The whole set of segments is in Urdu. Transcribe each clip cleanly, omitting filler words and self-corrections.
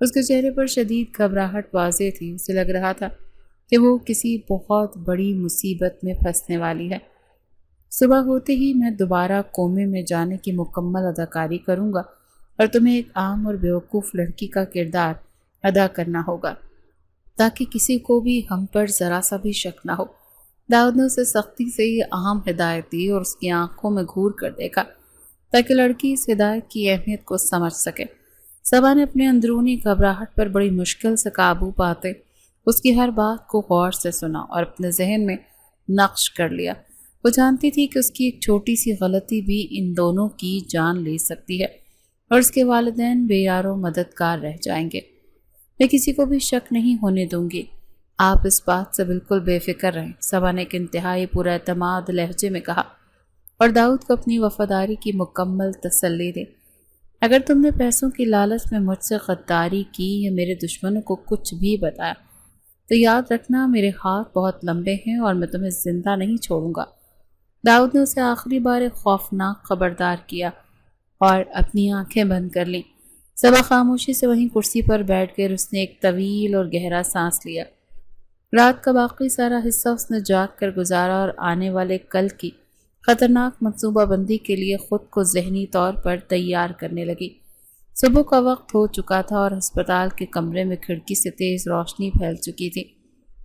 اس کے چہرے پر شدید گھبراہٹ واضح تھی، اسے لگ رہا تھا کہ وہ کسی بہت بڑی مصیبت میں پھنسنے والی ہے۔ صبح ہوتے ہی میں دوبارہ کومے میں جانے کی مکمل اداکاری کروں گا اور تمہیں ایک عام اور بیوقوف لڑکی کا کردار ادا کرنا ہوگا تاکہ کسی کو بھی ہم پر ذرا سا بھی شک نہ ہو۔ داؤد نے اسے سختی سے یہ اہم ہدایت دی اور اس کی آنکھوں میں گھور کر دیکھا تاکہ لڑکی اس ہدایت کی اہمیت کو سمجھ سکے۔ صبا نے اپنے اندرونی گھبراہٹ پر بڑی مشکل سے قابو پاتے اس کی ہر بات کو غور سے سنا اور اپنے ذہن میں نقش کر لیا۔ وہ جانتی تھی کہ اس کی ایک چھوٹی سی غلطی بھی ان دونوں کی جان لے سکتی ہے اور اس کے والدین بے یار و مددگار رہ جائیں گے۔ میں کسی کو بھی شک نہیں ہونے دوں گی، آپ اس بات سے بالکل بے فکر رہیں، صبا نے ایک انتہائی پورا اعتماد لہجے میں کہا اور داؤد کو اپنی وفاداری کی مکمل تسلی دی۔ اگر تم نے پیسوں کی لالچ میں مجھ سے غداری کی یا میرے دشمنوں کو کچھ بھی بتایا تو یاد رکھنا میرے ہاتھ بہت لمبے ہیں اور میں تمہیں زندہ نہیں چھوڑوں گا۔ داؤد نے اسے آخری بار ایک خوفناک خبردار کیا اور اپنی آنکھیں بند کر لیں۔ صبا خاموشی سے وہیں کرسی پر بیٹھ کر اس نے ایک طویل اور گہرا سانس لیا۔ رات کا باقی سارا حصہ اس نے جاگ کر گزارا اور آنے والے کل کی خطرناک منصوبہ بندی کے لیے خود کو ذہنی طور پر تیار کرنے لگی۔ صبح کا وقت ہو چکا تھا اور ہسپتال کے کمرے میں کھڑکی سے تیز روشنی پھیل چکی تھی۔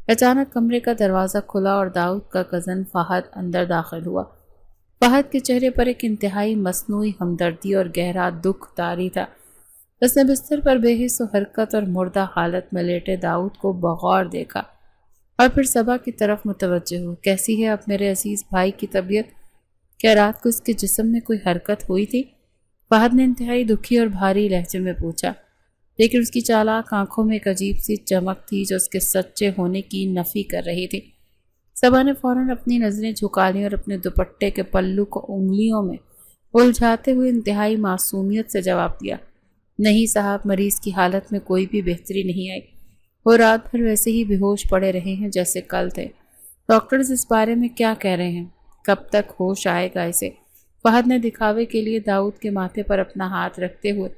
اچانک کمرے کا دروازہ کھلا اور داؤد کا کزن فہد اندر داخل ہوا۔ فہد کے چہرے پر ایک انتہائی مصنوعی ہمدردی اور گہرا دکھ طاری تھا۔ اس نے بستر پر بے حس و حرکت اور مردہ حالت میں لیٹے داؤد کو بغور دیکھا اور پھر صبا کی طرف متوجہ ہو۔ کیسی ہے اب میرے عزیز بھائی کی طبیعت؟ کیا رات کو اس کے جسم میں کوئی حرکت ہوئی تھی؟ فہد نے انتہائی دکھی اور بھاری لہجے میں پوچھا، لیکن اس کی چالاک آنکھوں میں ایک عجیب سی چمک تھی جو اس کے سچے ہونے کی نفی کر رہی تھی۔ صبا نے فوراً اپنی نظریں جھکا لیں اور اپنے دوپٹے کے پلو کو انگلیوں میں الجھاتے ہوئے انتہائی معصومیت سے جواب دیا، نہیں صاحب، مریض کی حالت میں کوئی بھی بہتری نہیں آئی، وہ رات بھر ویسے ہی بے ہوش پڑے رہے ہیں جیسے کل تھے۔ ڈاکٹرز اس بارے میں کیا کہہ رہے ہیں؟ کب تک ہوش آئے گا اسے؟ فہد نے دکھاوے کے لیے داؤد کے ماتھے پر اپنا ہاتھ رکھتے ہوئے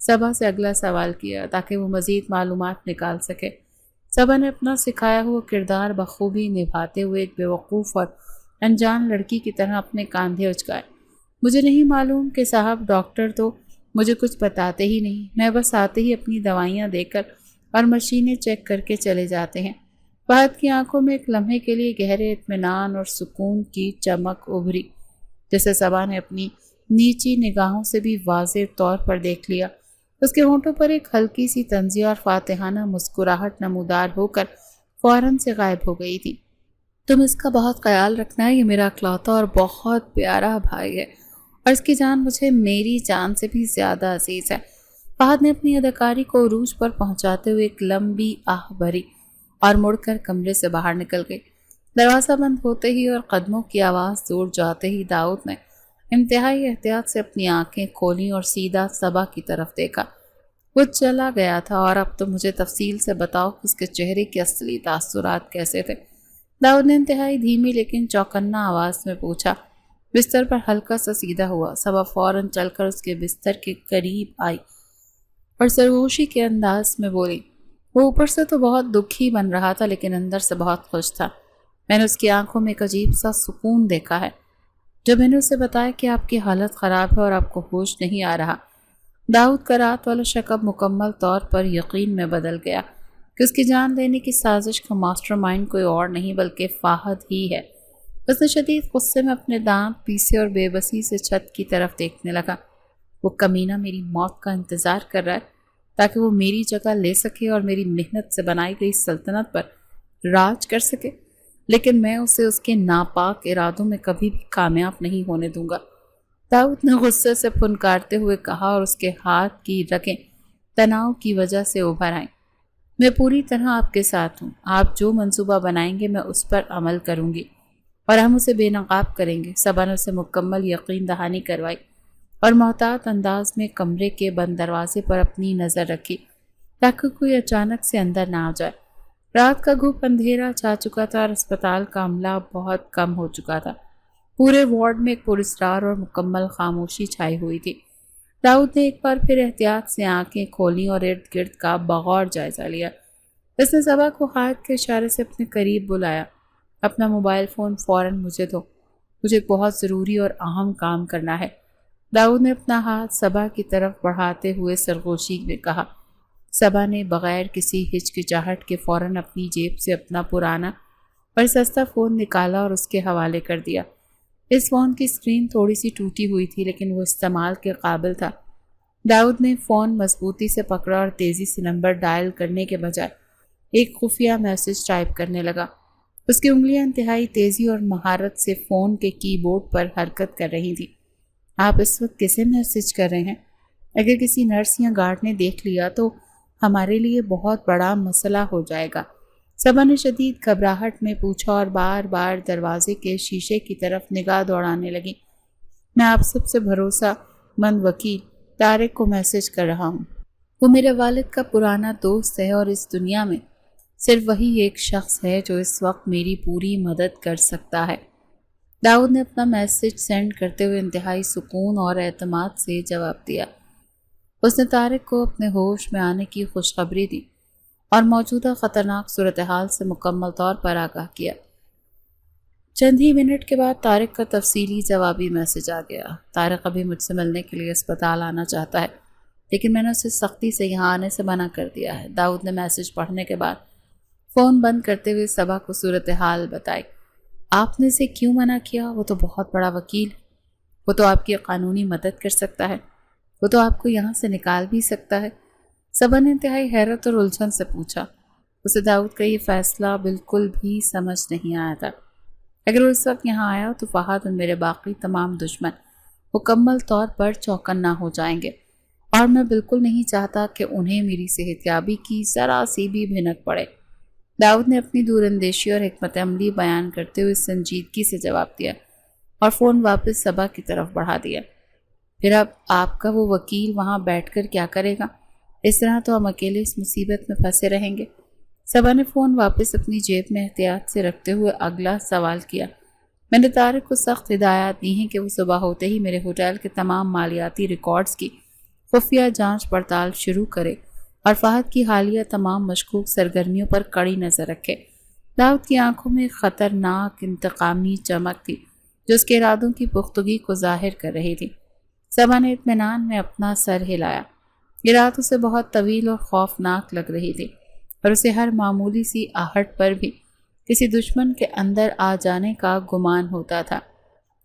صبا سے اگلا سوال کیا تاکہ وہ مزید معلومات نکال سکے۔ صبا نے اپنا سکھایا ہوا کردار بخوبی نبھاتے ہوئے ایک بیوقوف اور انجان لڑکی کی طرح اپنے کاندھے اچکائے۔ مجھے نہیں معلوم کہ صاحب، ڈاکٹر تو مجھے کچھ بتاتے ہی نہیں، میں بس آتے ہی اپنی دوائیاں دے کر اور مشینیں چیک کر کے چلے جاتے ہیں۔ فہد کی آنکھوں میں ایک لمحے کے لیے گہرے اطمینان اور سکون کی چمک ابھری، جسے صبا نے اپنی نیچی نگاہوں سے بھی واضح طور پر دیکھ لیا۔ اس کے ہونٹوں پر ایک ہلکی سی طنزیہ اور فاتحانہ مسکراہٹ نمودار ہو کر فوراً سے غائب ہو گئی تھی۔ تم اس کا بہت خیال رکھنا، یہ میرا اکلوتا اور بہت پیارا بھائی ہے اور اس کی جان مجھے میری جان سے بھی زیادہ عزیز ہے۔ فہد نے اپنی اداکاری کو عروج پر پہنچاتے ہوئے ایک لمبی آہ بھری اور مڑ کر کمرے سے باہر نکل گئی۔ دروازہ بند ہوتے ہی اور قدموں کی آواز دور جاتے ہی داؤد نے انتہائی احتیاط سے اپنی آنکھیں کھولیں اور سیدھا صبا کی طرف دیکھا۔ وہ چلا گیا تھا اور اب تو مجھے تفصیل سے بتاؤ کہ اس کے چہرے کے اصلی تاثرات کیسے تھے؟ داؤد نے انتہائی دھیمی لیکن چوکنا آواز میں پوچھا۔ بستر پر ہلکا سا سیدھا ہوا۔ صبا فوراً چل کر اس کے بستر کے قریب آئی اور سرگوشی کے انداز میں بولی۔ وہ اوپر سے تو بہت دکھی بن رہا تھا لیکن اندر سے بہت خوش تھا۔ میں نے اس کی آنکھوں میں ایک عجیب سا سکون دیکھا ہے۔ جب میں نے اسے بتایا کہ آپ کی حالت خراب ہے اور آپ کو ہوش نہیں آ رہا، داؤد کا رات والا شک اب مکمل طور پر یقین میں بدل گیا کہ اس کی جان لینے کی سازش کا ماسٹر مائنڈ کوئی اور نہیں بلکہ فہد ہی ہے۔ اس نے شدید غصے میں اپنے دانت پیسے اور بے بسی سے چھت کی طرف دیکھنے لگا۔ وہ کمینہ میری موت کا انتظار کر رہا ہے تاکہ وہ میری جگہ لے سکے اور میری محنت سے بنائی گئی سلطنت پر راج کر سکے، لیکن میں اسے اس کے ناپاک ارادوں میں کبھی بھی کامیاب نہیں ہونے دوں گا۔ داؤد نے غصے سے پھنکارتے ہوئے کہا اور اس کے ہاتھ کی رگیں تناؤ کی وجہ سے ابھر آئیں۔ میں پوری طرح آپ کے ساتھ ہوں، آپ جو منصوبہ بنائیں گے میں اس پر عمل کروں گی اور ہم اسے بے نقاب کریں گے۔ صبا نے اسے مکمل یقین دہانی کروائی اور محتاط انداز میں کمرے کے بند دروازے پر اپنی نظر رکھی تاکہ کوئی اچانک سے اندر نہ آ جائے۔ رات کا گھوپ اندھیرا چھا چکا تھا اور اسپتال کا عملہ بہت کم ہو چکا تھا۔ پورے وارڈ میں ایک پراسرار اور مکمل خاموشی چھائی ہوئی تھی۔ داؤد نے ایک بار پھر احتیاط سے آنکھیں کھولیں اور ارد گرد کا بغور جائزہ لیا۔ اس نے صبا کو ہاتھ کے اشارے سے اپنے قریب بلایا۔ اپنا موبائل فون فوراً مجھے دو، مجھے ایک بہت ضروری اور اہم کام کرنا ہے۔ داؤد نے اپنا ہاتھ صبا کی طرف بڑھاتے ہوئے سرگوشی میں کہا۔ صبا نے بغیر کسی ہچکچاہٹ کے فوراً اپنی جیب سے اپنا پرانا اور سستا فون نکالا اور اس کے حوالے کر دیا۔ اس فون کی اسکرین تھوڑی سی ٹوٹی ہوئی تھی لیکن وہ استعمال کے قابل تھا۔ داؤد نے فون مضبوطی سے پکڑا اور تیزی سے نمبر ڈائل کرنے کے بجائے ایک خفیہ میسج ٹائپ کرنے لگا۔ اس کی انگلیاں انتہائی تیزی اور مہارت سے فون کے کی بورڈ پر حرکت کر رہی تھی۔ آپ اس وقت کسے میسج کر رہے ہیں؟ اگر کسی نرس یا گارڈ نے دیکھ لیا تو ہمارے لیے بہت بڑا مسئلہ ہو جائے گا۔ صبا نے شدید گھبراہٹ میں پوچھا اور بار بار دروازے کے شیشے کی طرف نگاہ دوڑانے لگی۔ میں آپ سب سے بھروسہ مند وکیل طارق کو میسج کر رہا ہوں۔ وہ میرے والد کا پرانا دوست ہے اور اس دنیا میں صرف وہی ایک شخص ہے جو اس وقت میری پوری مدد کر سکتا ہے۔ داؤد نے اپنا میسج سینڈ کرتے ہوئے انتہائی سکون اور اعتماد سے جواب دیا۔ اس نے طارق کو اپنے ہوش میں آنے کی خوشخبری دی اور موجودہ خطرناک صورتحال سے مکمل طور پر آگاہ کیا۔ چند ہی منٹ کے بعد طارق کا تفصیلی جوابی میسج آ گیا۔ طارق ابھی مجھ سے ملنے کے لیے اسپتال آنا چاہتا ہے لیکن میں نے اسے سختی سے یہاں آنے سے منع کر دیا ہے۔ داؤد نے میسج پڑھنے کے بعد فون بند کرتے ہوئے صبا کو صورتحال بتائی۔ آپ نے اسے کیوں منع کیا؟ وہ تو بہت بڑا وکیل ہے، وہ تو آپ کی قانونی مدد کر سکتا ہے، وہ تو آپ کو یہاں سے نکال بھی سکتا ہے۔ صبا نے انتہائی حیرت اور الجھن سے پوچھا۔ اسے داؤد کا یہ فیصلہ بالکل بھی سمجھ نہیں آیا تھا۔ اگر وہ اس وقت یہاں آیا تو فہد اور میرے باقی تمام دشمن مکمل طور پر چوکنا ہو جائیں گے اور میں بالکل نہیں چاہتا کہ انہیں میری صحتیابی کی ذرا سی بھی بھنک پڑے۔ داؤد نے اپنی دور اندیشی اور حکمت عملی بیان کرتے ہوئے سنجیدگی سے جواب دیا اور فون واپس صبا کی طرف بڑھا دیا۔ پھر اب آپ کا وہ وکیل وہاں بیٹھ کر کیا کرے گا؟ اس طرح تو ہم اکیلے اس مصیبت میں پھنسے رہیں گے۔ صبا نے فون واپس اپنی جیب میں احتیاط سے رکھتے ہوئے اگلا سوال کیا۔ میں نے طارق کو سخت ہدایات دی ہیں کہ وہ صبح ہوتے ہی میرے ہوٹل کے تمام مالیاتی ریکارڈز کی خفیہ جانچ پڑتال شروع کرے اور فہد کی حالیہ تمام مشکوک سرگرمیوں پر کڑی نظر رکھے۔ داؤد کی آنکھوں میں خطرناک انتقامی چمک تھی جو اس کے ارادوں کی پختگی کو ظاہر کر رہی تھی۔ صبا نے اطمینان میں اپنا سر ہلایا۔ یہ رات اسے بہت طویل اور خوفناک لگ رہی تھی اور اسے ہر معمولی سی آہٹ پر بھی کسی دشمن کے اندر آ جانے کا گمان ہوتا تھا۔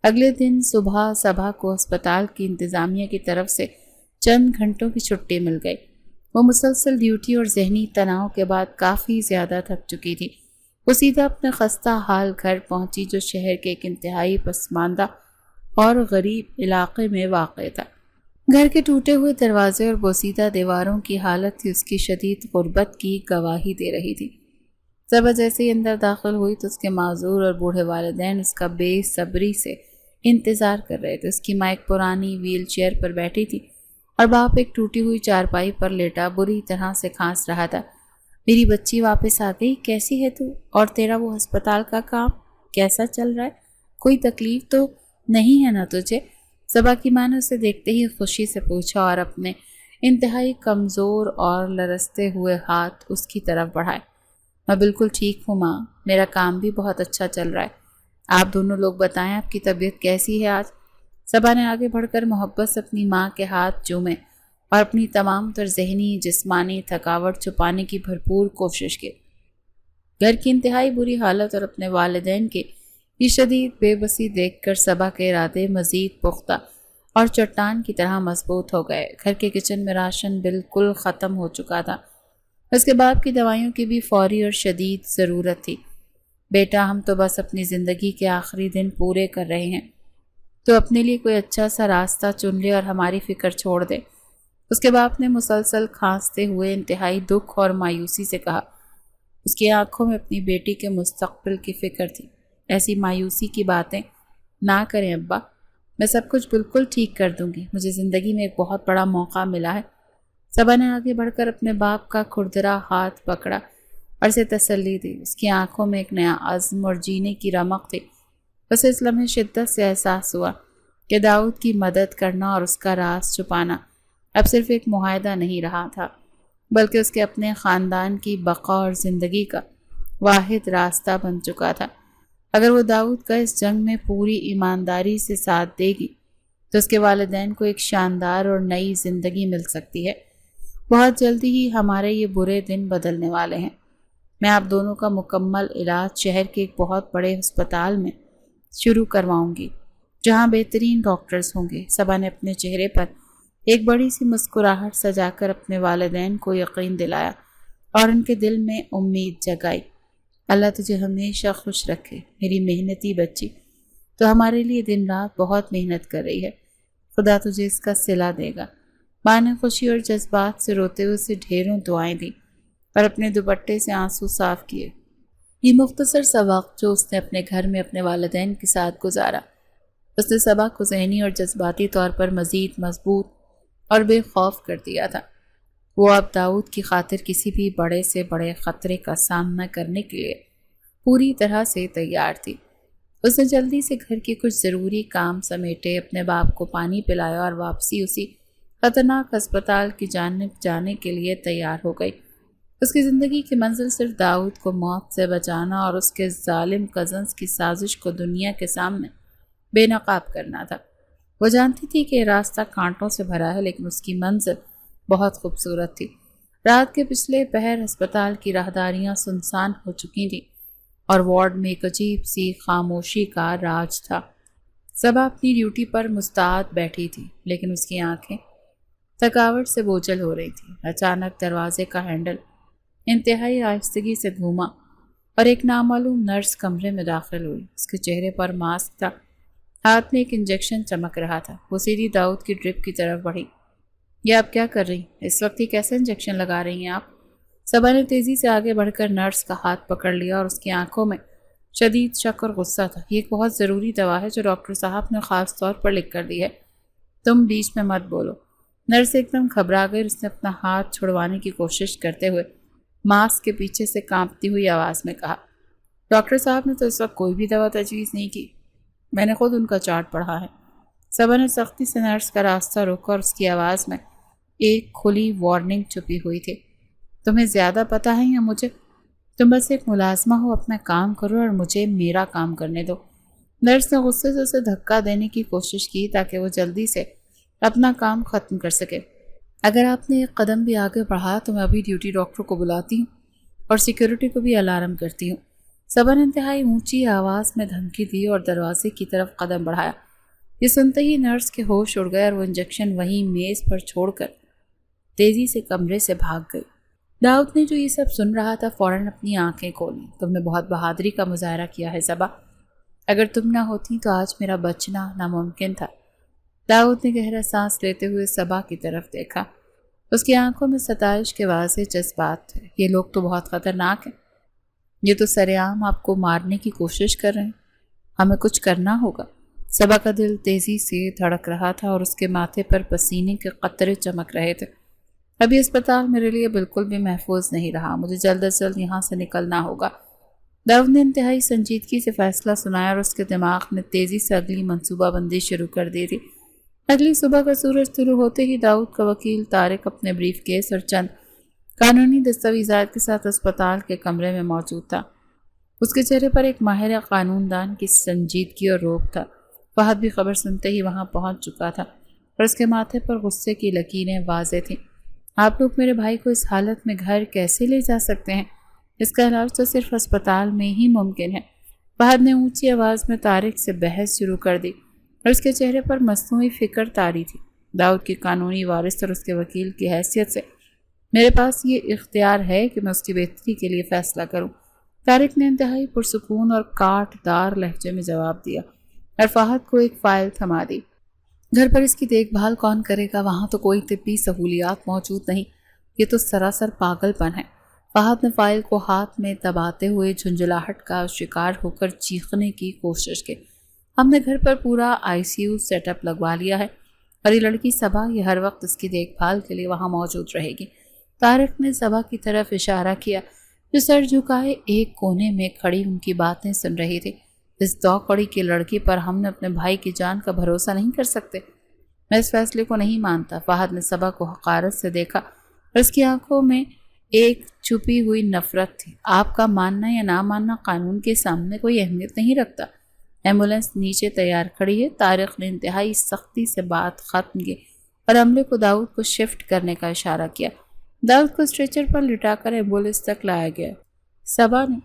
اگلے دن صبح صبا کو اسپتال کی انتظامیہ کی طرف سے چند گھنٹوں کی چھٹی مل گئی۔ وہ مسلسل ڈیوٹی اور ذہنی تناؤ کے بعد کافی زیادہ تھک چکی تھی۔ وہ سیدھا اپنے خستہ حال گھر پہنچی جو شہر کے ایک انتہائی پسماندہ اور غریب علاقے میں واقع تھا۔ گھر کے ٹوٹے ہوئے دروازے اور بوسیدہ دیواروں کی حالت ہی اس کی شدید غربت کی گواہی دے رہی تھی۔ صبا جیسے ہی اندر داخل ہوئی تو اس کے معذور اور بوڑھے والدین اس کا بے صبری سے انتظار کر رہے تھے۔ اس کی ماں ایک پرانی ویل چیئر پر بیٹھی تھی اور باپ ایک ٹوٹی ہوئی چارپائی پر لیٹا بری طرح سے کھانس رہا تھا۔ میری بچی واپس آ گئی، کیسی ہے تو؟ اور تیرا وہ ہسپتال کا کام کیسا چل رہا ہے؟ کوئی تکلیف تو نہیں ہے نا تجھے؟ صبا کی ماں نے اسے دیکھتے ہی خوشی سے پوچھا اور اپنے انتہائی کمزور اور لرزتے ہوئے ہاتھ اس کی طرف بڑھائے۔ میں بالکل ٹھیک ہوں ماں، میرا کام بھی بہت اچھا چل رہا ہے۔ آپ دونوں لوگ بتائیں آپ کی طبیعت کیسی ہے آج؟ صبا نے آگے بڑھ کر محبت سے اپنی ماں کے ہاتھ چومے اور اپنی تمام تر ذہنی جسمانی تھکاوٹ چھپانے کی بھرپور کوشش کی۔ گھر کی انتہائی بری حالت اور اپنے والدین کی یہ شدید بے بسی دیکھ کر صبا کے ارادے مزید پختہ اور چٹان کی طرح مضبوط ہو گئے۔ گھر کے کچن میں راشن بالکل ختم ہو چکا تھا۔ اس کے باپ کی دوائیوں کی بھی فوری اور شدید ضرورت تھی۔ بیٹا ہم تو بس اپنی زندگی کے آخری دن پورے کر رہے ہیں، تو اپنے لیے کوئی اچھا سا راستہ چن لے اور ہماری فکر چھوڑ دے۔ اس کے باپ نے مسلسل کھانستے ہوئے انتہائی دکھ اور مایوسی سے کہا۔ اس کی آنکھوں میں اپنی بیٹی کے مستقبل کی فکر تھی۔ ایسی مایوسی کی باتیں نہ کریں ابا، میں سب کچھ بالکل ٹھیک کر دوں گی۔ مجھے زندگی میں ایک بہت بڑا موقع ملا ہے۔ صبا نے آگے بڑھ کر اپنے باپ کا کھردرا ہاتھ پکڑا اور اسے تسلی دی۔ اس کی آنکھوں میں ایک نیا عزم اور جینے کی رمق تھی۔ اسے اس لمحے شدت سے احساس ہوا کہ داؤد کی مدد کرنا اور اس کا راز چھپانا اب صرف ایک معاہدہ نہیں رہا تھا، بلکہ اس کے اپنے خاندان کی بقا اور زندگی کا واحد راستہ بن چکا تھا۔ اگر وہ داؤد کا اس جنگ میں پوری ایمانداری سے ساتھ دے گی تو اس کے والدین کو ایک شاندار اور نئی زندگی مل سکتی ہے۔ بہت جلدی ہی ہمارے یہ برے دن بدلنے والے ہیں۔ میں آپ دونوں کا مکمل علاج شہر کے ایک بہت بڑے ہسپتال میں شروع کرواؤں گی، جہاں بہترین ڈاکٹرز ہوں گے۔ صبا نے اپنے چہرے پر ایک بڑی سی مسکراہٹ سجا کر اپنے والدین کو یقین دلایا اور ان کے دل میں امید جگائی۔ اللہ تجھے ہمیشہ خوش رکھے میری محنتی بچی، تو ہمارے لیے دن رات بہت محنت کر رہی ہے، خدا تجھے اس کا صلہ دے گا۔ ماں نے خوشی اور جذبات سے روتے ہوئے اسے ڈھیروں دعائیں دیں اور اپنے دوپٹے سے آنسو صاف کیے۔ یہ مختصر سا وقت جو اس نے اپنے گھر میں اپنے والدین کے ساتھ گزارا، اس نے صبا کو ذہنی اور جذباتی طور پر مزید مضبوط اور بے خوف کر دیا تھا۔ وہ اب داؤد کی خاطر کسی بھی بڑے سے بڑے خطرے کا سامنا کرنے کے لیے پوری طرح سے تیار تھی۔ اس نے جلدی سے گھر کے کچھ ضروری کام سمیٹے، اپنے باپ کو پانی پلایا اور واپسی اسی خطرناک ہسپتال کی جانب جانے کے لیے تیار ہو گئی۔ اس کی زندگی کی منزل صرف داؤد کو موت سے بچانا اور اس کے ظالم کزنز کی سازش کو دنیا کے سامنے بے نقاب کرنا تھا۔ وہ جانتی تھی کہ یہ راستہ کانٹوں سے بھرا ہے، لیکن اس کی منزل بہت خوبصورت تھی۔ رات کے پچھلے پہر ہسپتال کی راہداریاں سنسان ہو چکی تھیں اور وارڈ میں ایک عجیب سی خاموشی کا راج تھا۔ صبا اپنی ڈیوٹی پر مستعد بیٹھی تھی، لیکن اس کی آنکھیں تھکاوٹ سے بوجھل ہو رہی تھی۔ اچانک دروازے کا ہینڈل انتہائی آہستگی سے گھوما اور ایک نامعلوم نرس کمرے میں داخل ہوئی۔ اس کے چہرے پر ماسک تھا، ہاتھ میں ایک انجیکشن چمک رہا تھا۔ وہ سیدھی داؤد کی ڈرپ کی طرف بڑھی۔ یہ آپ کیا کر رہی ہیں؟ اس وقت یہ کیسے انجیکشن لگا رہی ہیں آپ؟ صبا نے تیزی سے آگے بڑھ کر نرس کا ہاتھ پکڑ لیا اور اس کی آنکھوں میں شدید شک اور غصہ تھا۔ یہ ایک بہت ضروری دوا ہے جو ڈاکٹر صاحب نے خاص طور پر لکھ کر دی ہے، تم بیچ میں مت بولو۔ نرس ایک دم گھبرا گئی، اس نے اپنا ہاتھ چھڑوانے کی کوشش کرتے ہوئے ماسک کے پیچھے سے کانپتی ہوئی آواز میں کہا، ڈاکٹر صاحب نے تو اس وقت کوئی بھی دوا تجویز نہیں کی، میں نے خود ان کا چارٹ پڑھا ہے۔ صبا نے سختی سے نرس کا راستہ روکا اور اس کی آواز میں ایک کھلی وارننگ چھپی ہوئی تھی۔ تمہیں زیادہ پتہ ہے یا مجھے؟ تم بس ایک ملازمہ ہو، اپنا کام کرو اور مجھے میرا کام کرنے دو۔ نرس نے غصے سے اسے دھکا دینے کی کوشش کی تاکہ وہ جلدی سے اپنا کام ختم کر سکے۔ اگر آپ نے ایک قدم بھی آگے بڑھا تو میں ابھی ڈیوٹی ڈاکٹر کو بلاتی ہوں اور سیکیورٹی کو بھی الارم کرتی ہوں۔ صبا نے انتہائی اونچی آواز میں دھمکی دی اور دروازے کی طرف قدم بڑھایا۔ یہ سنتے ہی نرس کے ہوش اڑ گئے اور وہ انجیکشن وہیں میز پر چھوڑ کر تیزی سے کمرے سے بھاگ گئی۔ داؤد نے جو یہ سب سن رہا تھا فوراً اپنی آنکھیں کھولیں۔ تم نے بہت بہادری کا مظاہرہ کیا ہے صبا، اگر تم نہ ہوتی تو آج میرا بچنا ناممکن تھا۔ داؤد نے گہرا سانس لیتے ہوئے صبا کی طرف دیکھا۔ اس کی آنکھوں میں ستائش کے واضح جذبات تھے۔ یہ لوگ تو بہت خطرناک ہیں، یہ تو سرعام آپ کو مارنے کی کوشش کر رہے ہیں، ہمیں کچھ کرنا ہوگا۔ صبا کا دل تیزی سے دھڑک رہا تھا اور اس کے ماتھے پر پسینے کے قطرے چمک رہے تھے۔ ابھی اسپتال میرے لیے بالکل بھی محفوظ نہیں رہا، مجھے جلد از جلد یہاں سے نکلنا ہوگا۔ داؤد نے انتہائی سنجیدگی سے فیصلہ سنایا اور اس کے دماغ نے تیزی سے اگلی منصوبہ بندی شروع کر دی تھی۔ اگلی صبح کا سورج طلوع ہوتے ہی داؤد کا وکیل طارق اپنے بریف کیس اور چند قانونی دستاویزات کے ساتھ اسپتال کے کمرے میں موجود تھا۔ اس کے چہرے پر ایک ماہر قانون دان کی سنجیدگی اور روب تھا۔ فہد بھی خبر سنتے ہی وہاں پہنچ چکا تھا اور اس کے ماتھے پر غصے کی لکیریں واضح تھیں۔ آپ لوگ میرے بھائی کو اس حالت میں گھر کیسے لے جا سکتے ہیں؟ اس کا علاج تو صرف اسپتال میں ہی ممکن ہے۔ فہد نے اونچی آواز میں طارق سے بحث شروع کر دی اور اس کے چہرے پر مصنوعی فکر طاری تھی۔ داؤد کے قانونی وارث اور اس کے وکیل کی حیثیت سے میرے پاس یہ اختیار ہے کہ میں اس کی بہتری کے لیے فیصلہ کروں۔ طارق نے انتہائی پرسکون اور کاٹ دار لہجے میں جواب دیا اور فہد کو ایک فائل تھما دی۔ گھر پر اس کی دیکھ بھال کون کرے گا؟ وہاں تو کوئی طبی سہولیات موجود نہیں، یہ تو سراسر پاگل پن ہے۔ فہد نے فائل کو ہاتھ میں دباتے ہوئے جھنجھلاہٹ کا شکار ہو کر چیخنے کی کوشش کی۔ ہم نے گھر پر پورا ICU سیٹ اپ لگوا لیا ہے اور یہ لڑکی صبا یہ ہر وقت اس کی دیکھ بھال کے لیے وہاں موجود رہے گی۔ طارق نے صبا کی طرف اشارہ کیا جو سر جھکائے ایک کونے میں کھڑی ان کی باتیں سن رہی تھی۔ اس دوکڑی کی لڑکی پر ہم نے اپنے بھائی کی جان کا بھروسہ نہیں کر سکتے۔ میں اس فیصلے کو نہیں مانتا۔ فہد نے صبا کو حقارت سے دیکھا اور اس کی آنکھوں میں ایک چھپی ہوئی نفرت تھی۔ آپ کا ماننا یا نہ ماننا قانون کے سامنے کوئی اہمیت نہیں رکھتا۔ ایمبولینس نیچے تیار کھڑی ہے۔ طارق نے انتہائی سختی سے بات ختم کی اور عملے کو داؤد کو شفٹ کرنے کا اشارہ کیا۔ داؤد کو اسٹریچر پر لٹا کر ایمبولینس تک لایا گیا۔ صبا نے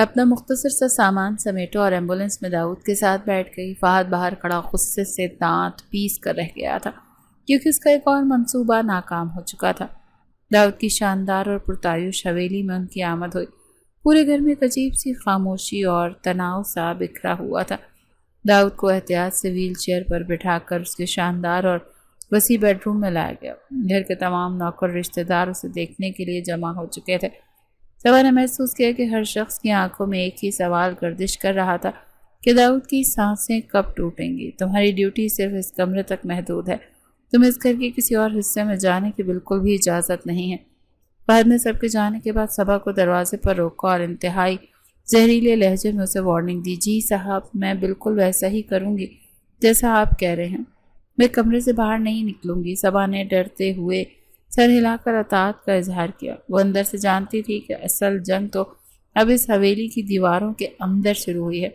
اپنا مختصر سا سامان سمیٹا اور ایمبولینس میں داؤد کے ساتھ بیٹھ گئی۔ فہد باہر کھڑا غصے سے دانت پیس کر رہ گیا تھا کیونکہ اس کا ایک اور منصوبہ ناکام ہو چکا تھا۔ داؤد کی شاندار اور پرتعیش حویلی میں ان کی آمد ہوئی۔ پورے گھر میں ایک عجیب سی خاموشی اور تناؤ سا بکھرا ہوا تھا۔ داؤد کو احتیاط سے ویل چیئر پر بٹھا کر اس کے شاندار اور وسیع بیڈ روم میں لایا گیا۔ گھر کے تمام نوکر رشتہ دار اسے دیکھنے کے لیے جمع ہو چکے تھے۔ صبا نے محسوس کیا کہ ہر شخص کی آنکھوں میں ایک ہی سوال گردش کر رہا تھا کہ داؤد کی سانسیں کب ٹوٹیں گی؟ تمہاری ڈیوٹی صرف اس کمرے تک محدود ہے۔ تمہیں اس گھر کے کسی اور حصے میں جانے کی بالکل بھی اجازت نہیں ہے۔ فہد نے سب کے جانے کے بعد صبا کو دروازے پر روکا اور انتہائی زہریلے لہجے میں اسے وارننگ دی۔ جی صاحب، میں بالکل ویسا ہی کروں گی جیسا آپ کہہ رہے ہیں۔ میں کمرے سے باہر نہیں نکلوں گی۔ صبا نے ڈرتے ہوئے سر ہلا کر اطاعت کا اظہار کیا۔ وہ اندر سے جانتی تھی کہ اصل جنگ تو اب اس حویلی کی دیواروں کے اندر شروع ہوئی ہے۔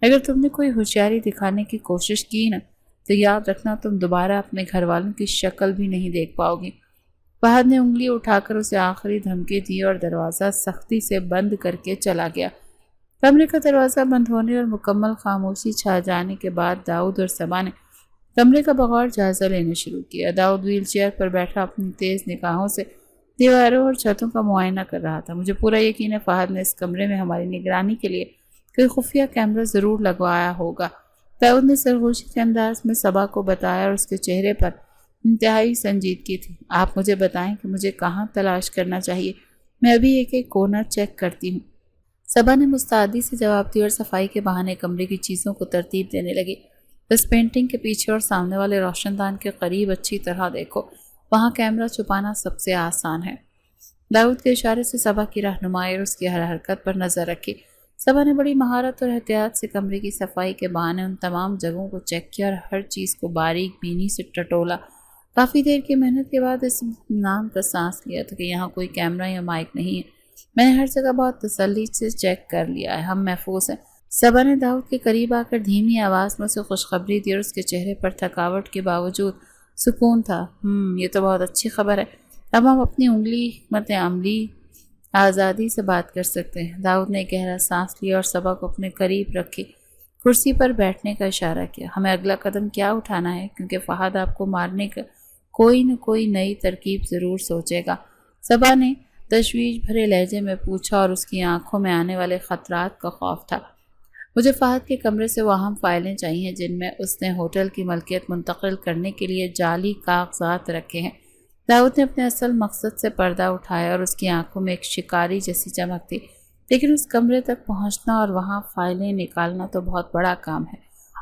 اگر تم نے کوئی ہوشیاری دکھانے کی کوشش کی نا تو یاد رکھنا تم دوبارہ اپنے گھر والوں کی شکل بھی نہیں دیکھ پاؤ گی۔ فہد نے انگلی اٹھا کر اسے آخری دھمکی دی اور دروازہ سختی سے بند کر کے چلا گیا۔ کمرے کا دروازہ بند ہونے اور مکمل خاموشی چھا جانے کے بعد داؤد اور صبا نے کمرے کا بغور جائزہ لینا شروع کیا۔ داؤد ویل چیئر پر بیٹھا اپنی تیز نگاہوں سے دیواروں اور چھتوں کا معائنہ کر رہا تھا۔ مجھے پورا یقین ہے فہد نے اس کمرے میں ہماری نگرانی کے لیے کوئی خفیہ کیمرہ ضرور لگوایا ہوگا۔ داؤد نے سرگوشی کے انداز میں صبا کو بتایا اور اس کے چہرے پر انتہائی سنجیدگی تھی۔ آپ مجھے بتائیں کہ مجھے کہاں تلاش کرنا چاہیے، میں ابھی ایک ایک کونا چیک کرتی ہوں۔ صبا نے مستعدی سے جواب دیا اور صفائی کے بہانے کمرے کی چیزوں کو ترتیب دینے لگی۔ بس پینٹنگ کے پیچھے اور سامنے والے روشن دان کے قریب اچھی طرح دیکھو، وہاں کیمرہ چھپانا سب سے آسان ہے۔ داؤد کے اشارے سے صبا کی رہنمائی اور اس کی ہر حرکت پر نظر رکھی۔ صبا نے بڑی مہارت اور احتیاط سے کمرے کی صفائی کے بہانے ان تمام جگہوں کو چیک کیا اور ہر چیز کو باریک بینی سے ٹٹولا۔ کافی دیر کی محنت کے بعد اس اطمینان کا سانس لیا تھا کہ یہاں کوئی کیمرہ یا مائک نہیں ہے۔ میں نے ہر جگہ بہت تسلی سے چیک کر لیا ہے، ہم محفوظ ہیں۔ صبا نے داؤد کے قریب آ کر دھیمی آواز میں اسے خوشخبری دی اور اس کے چہرے پر تھکاوٹ کے باوجود سکون تھا۔ یہ تو بہت اچھی خبر ہے، اب ہم اپنی انگلی حکمت عملی آزادی سے بات کر سکتے ہیں۔ داؤد نے گہرا سانس لیا اور صبا کو اپنے قریب رکھی کرسی پر بیٹھنے کا اشارہ کیا۔ ہمیں اگلا قدم کیا اٹھانا ہے کیونکہ فہد آپ کو مارنے کا کوئی نہ کوئی نئی ترکیب ضرور سوچے گا۔ صبا نے تشویش بھرے لہجے میں پوچھا اور اس کی آنکھوں میں آنے والے خطرات کا خوف تھا۔ مجھے فہد کے کمرے سے وہ اہم فائلیں چاہیے جن میں اس نے ہوٹل کی ملکیت منتقل کرنے کے لیے جعلی کاغذات رکھے ہیں۔ داؤد نے اپنے اصل مقصد سے پردہ اٹھایا اور اس کی آنکھوں میں ایک شکاری جیسی چمک تھی۔ لیکن اس کمرے تک پہنچنا اور وہاں فائلیں نکالنا تو بہت بڑا کام ہے۔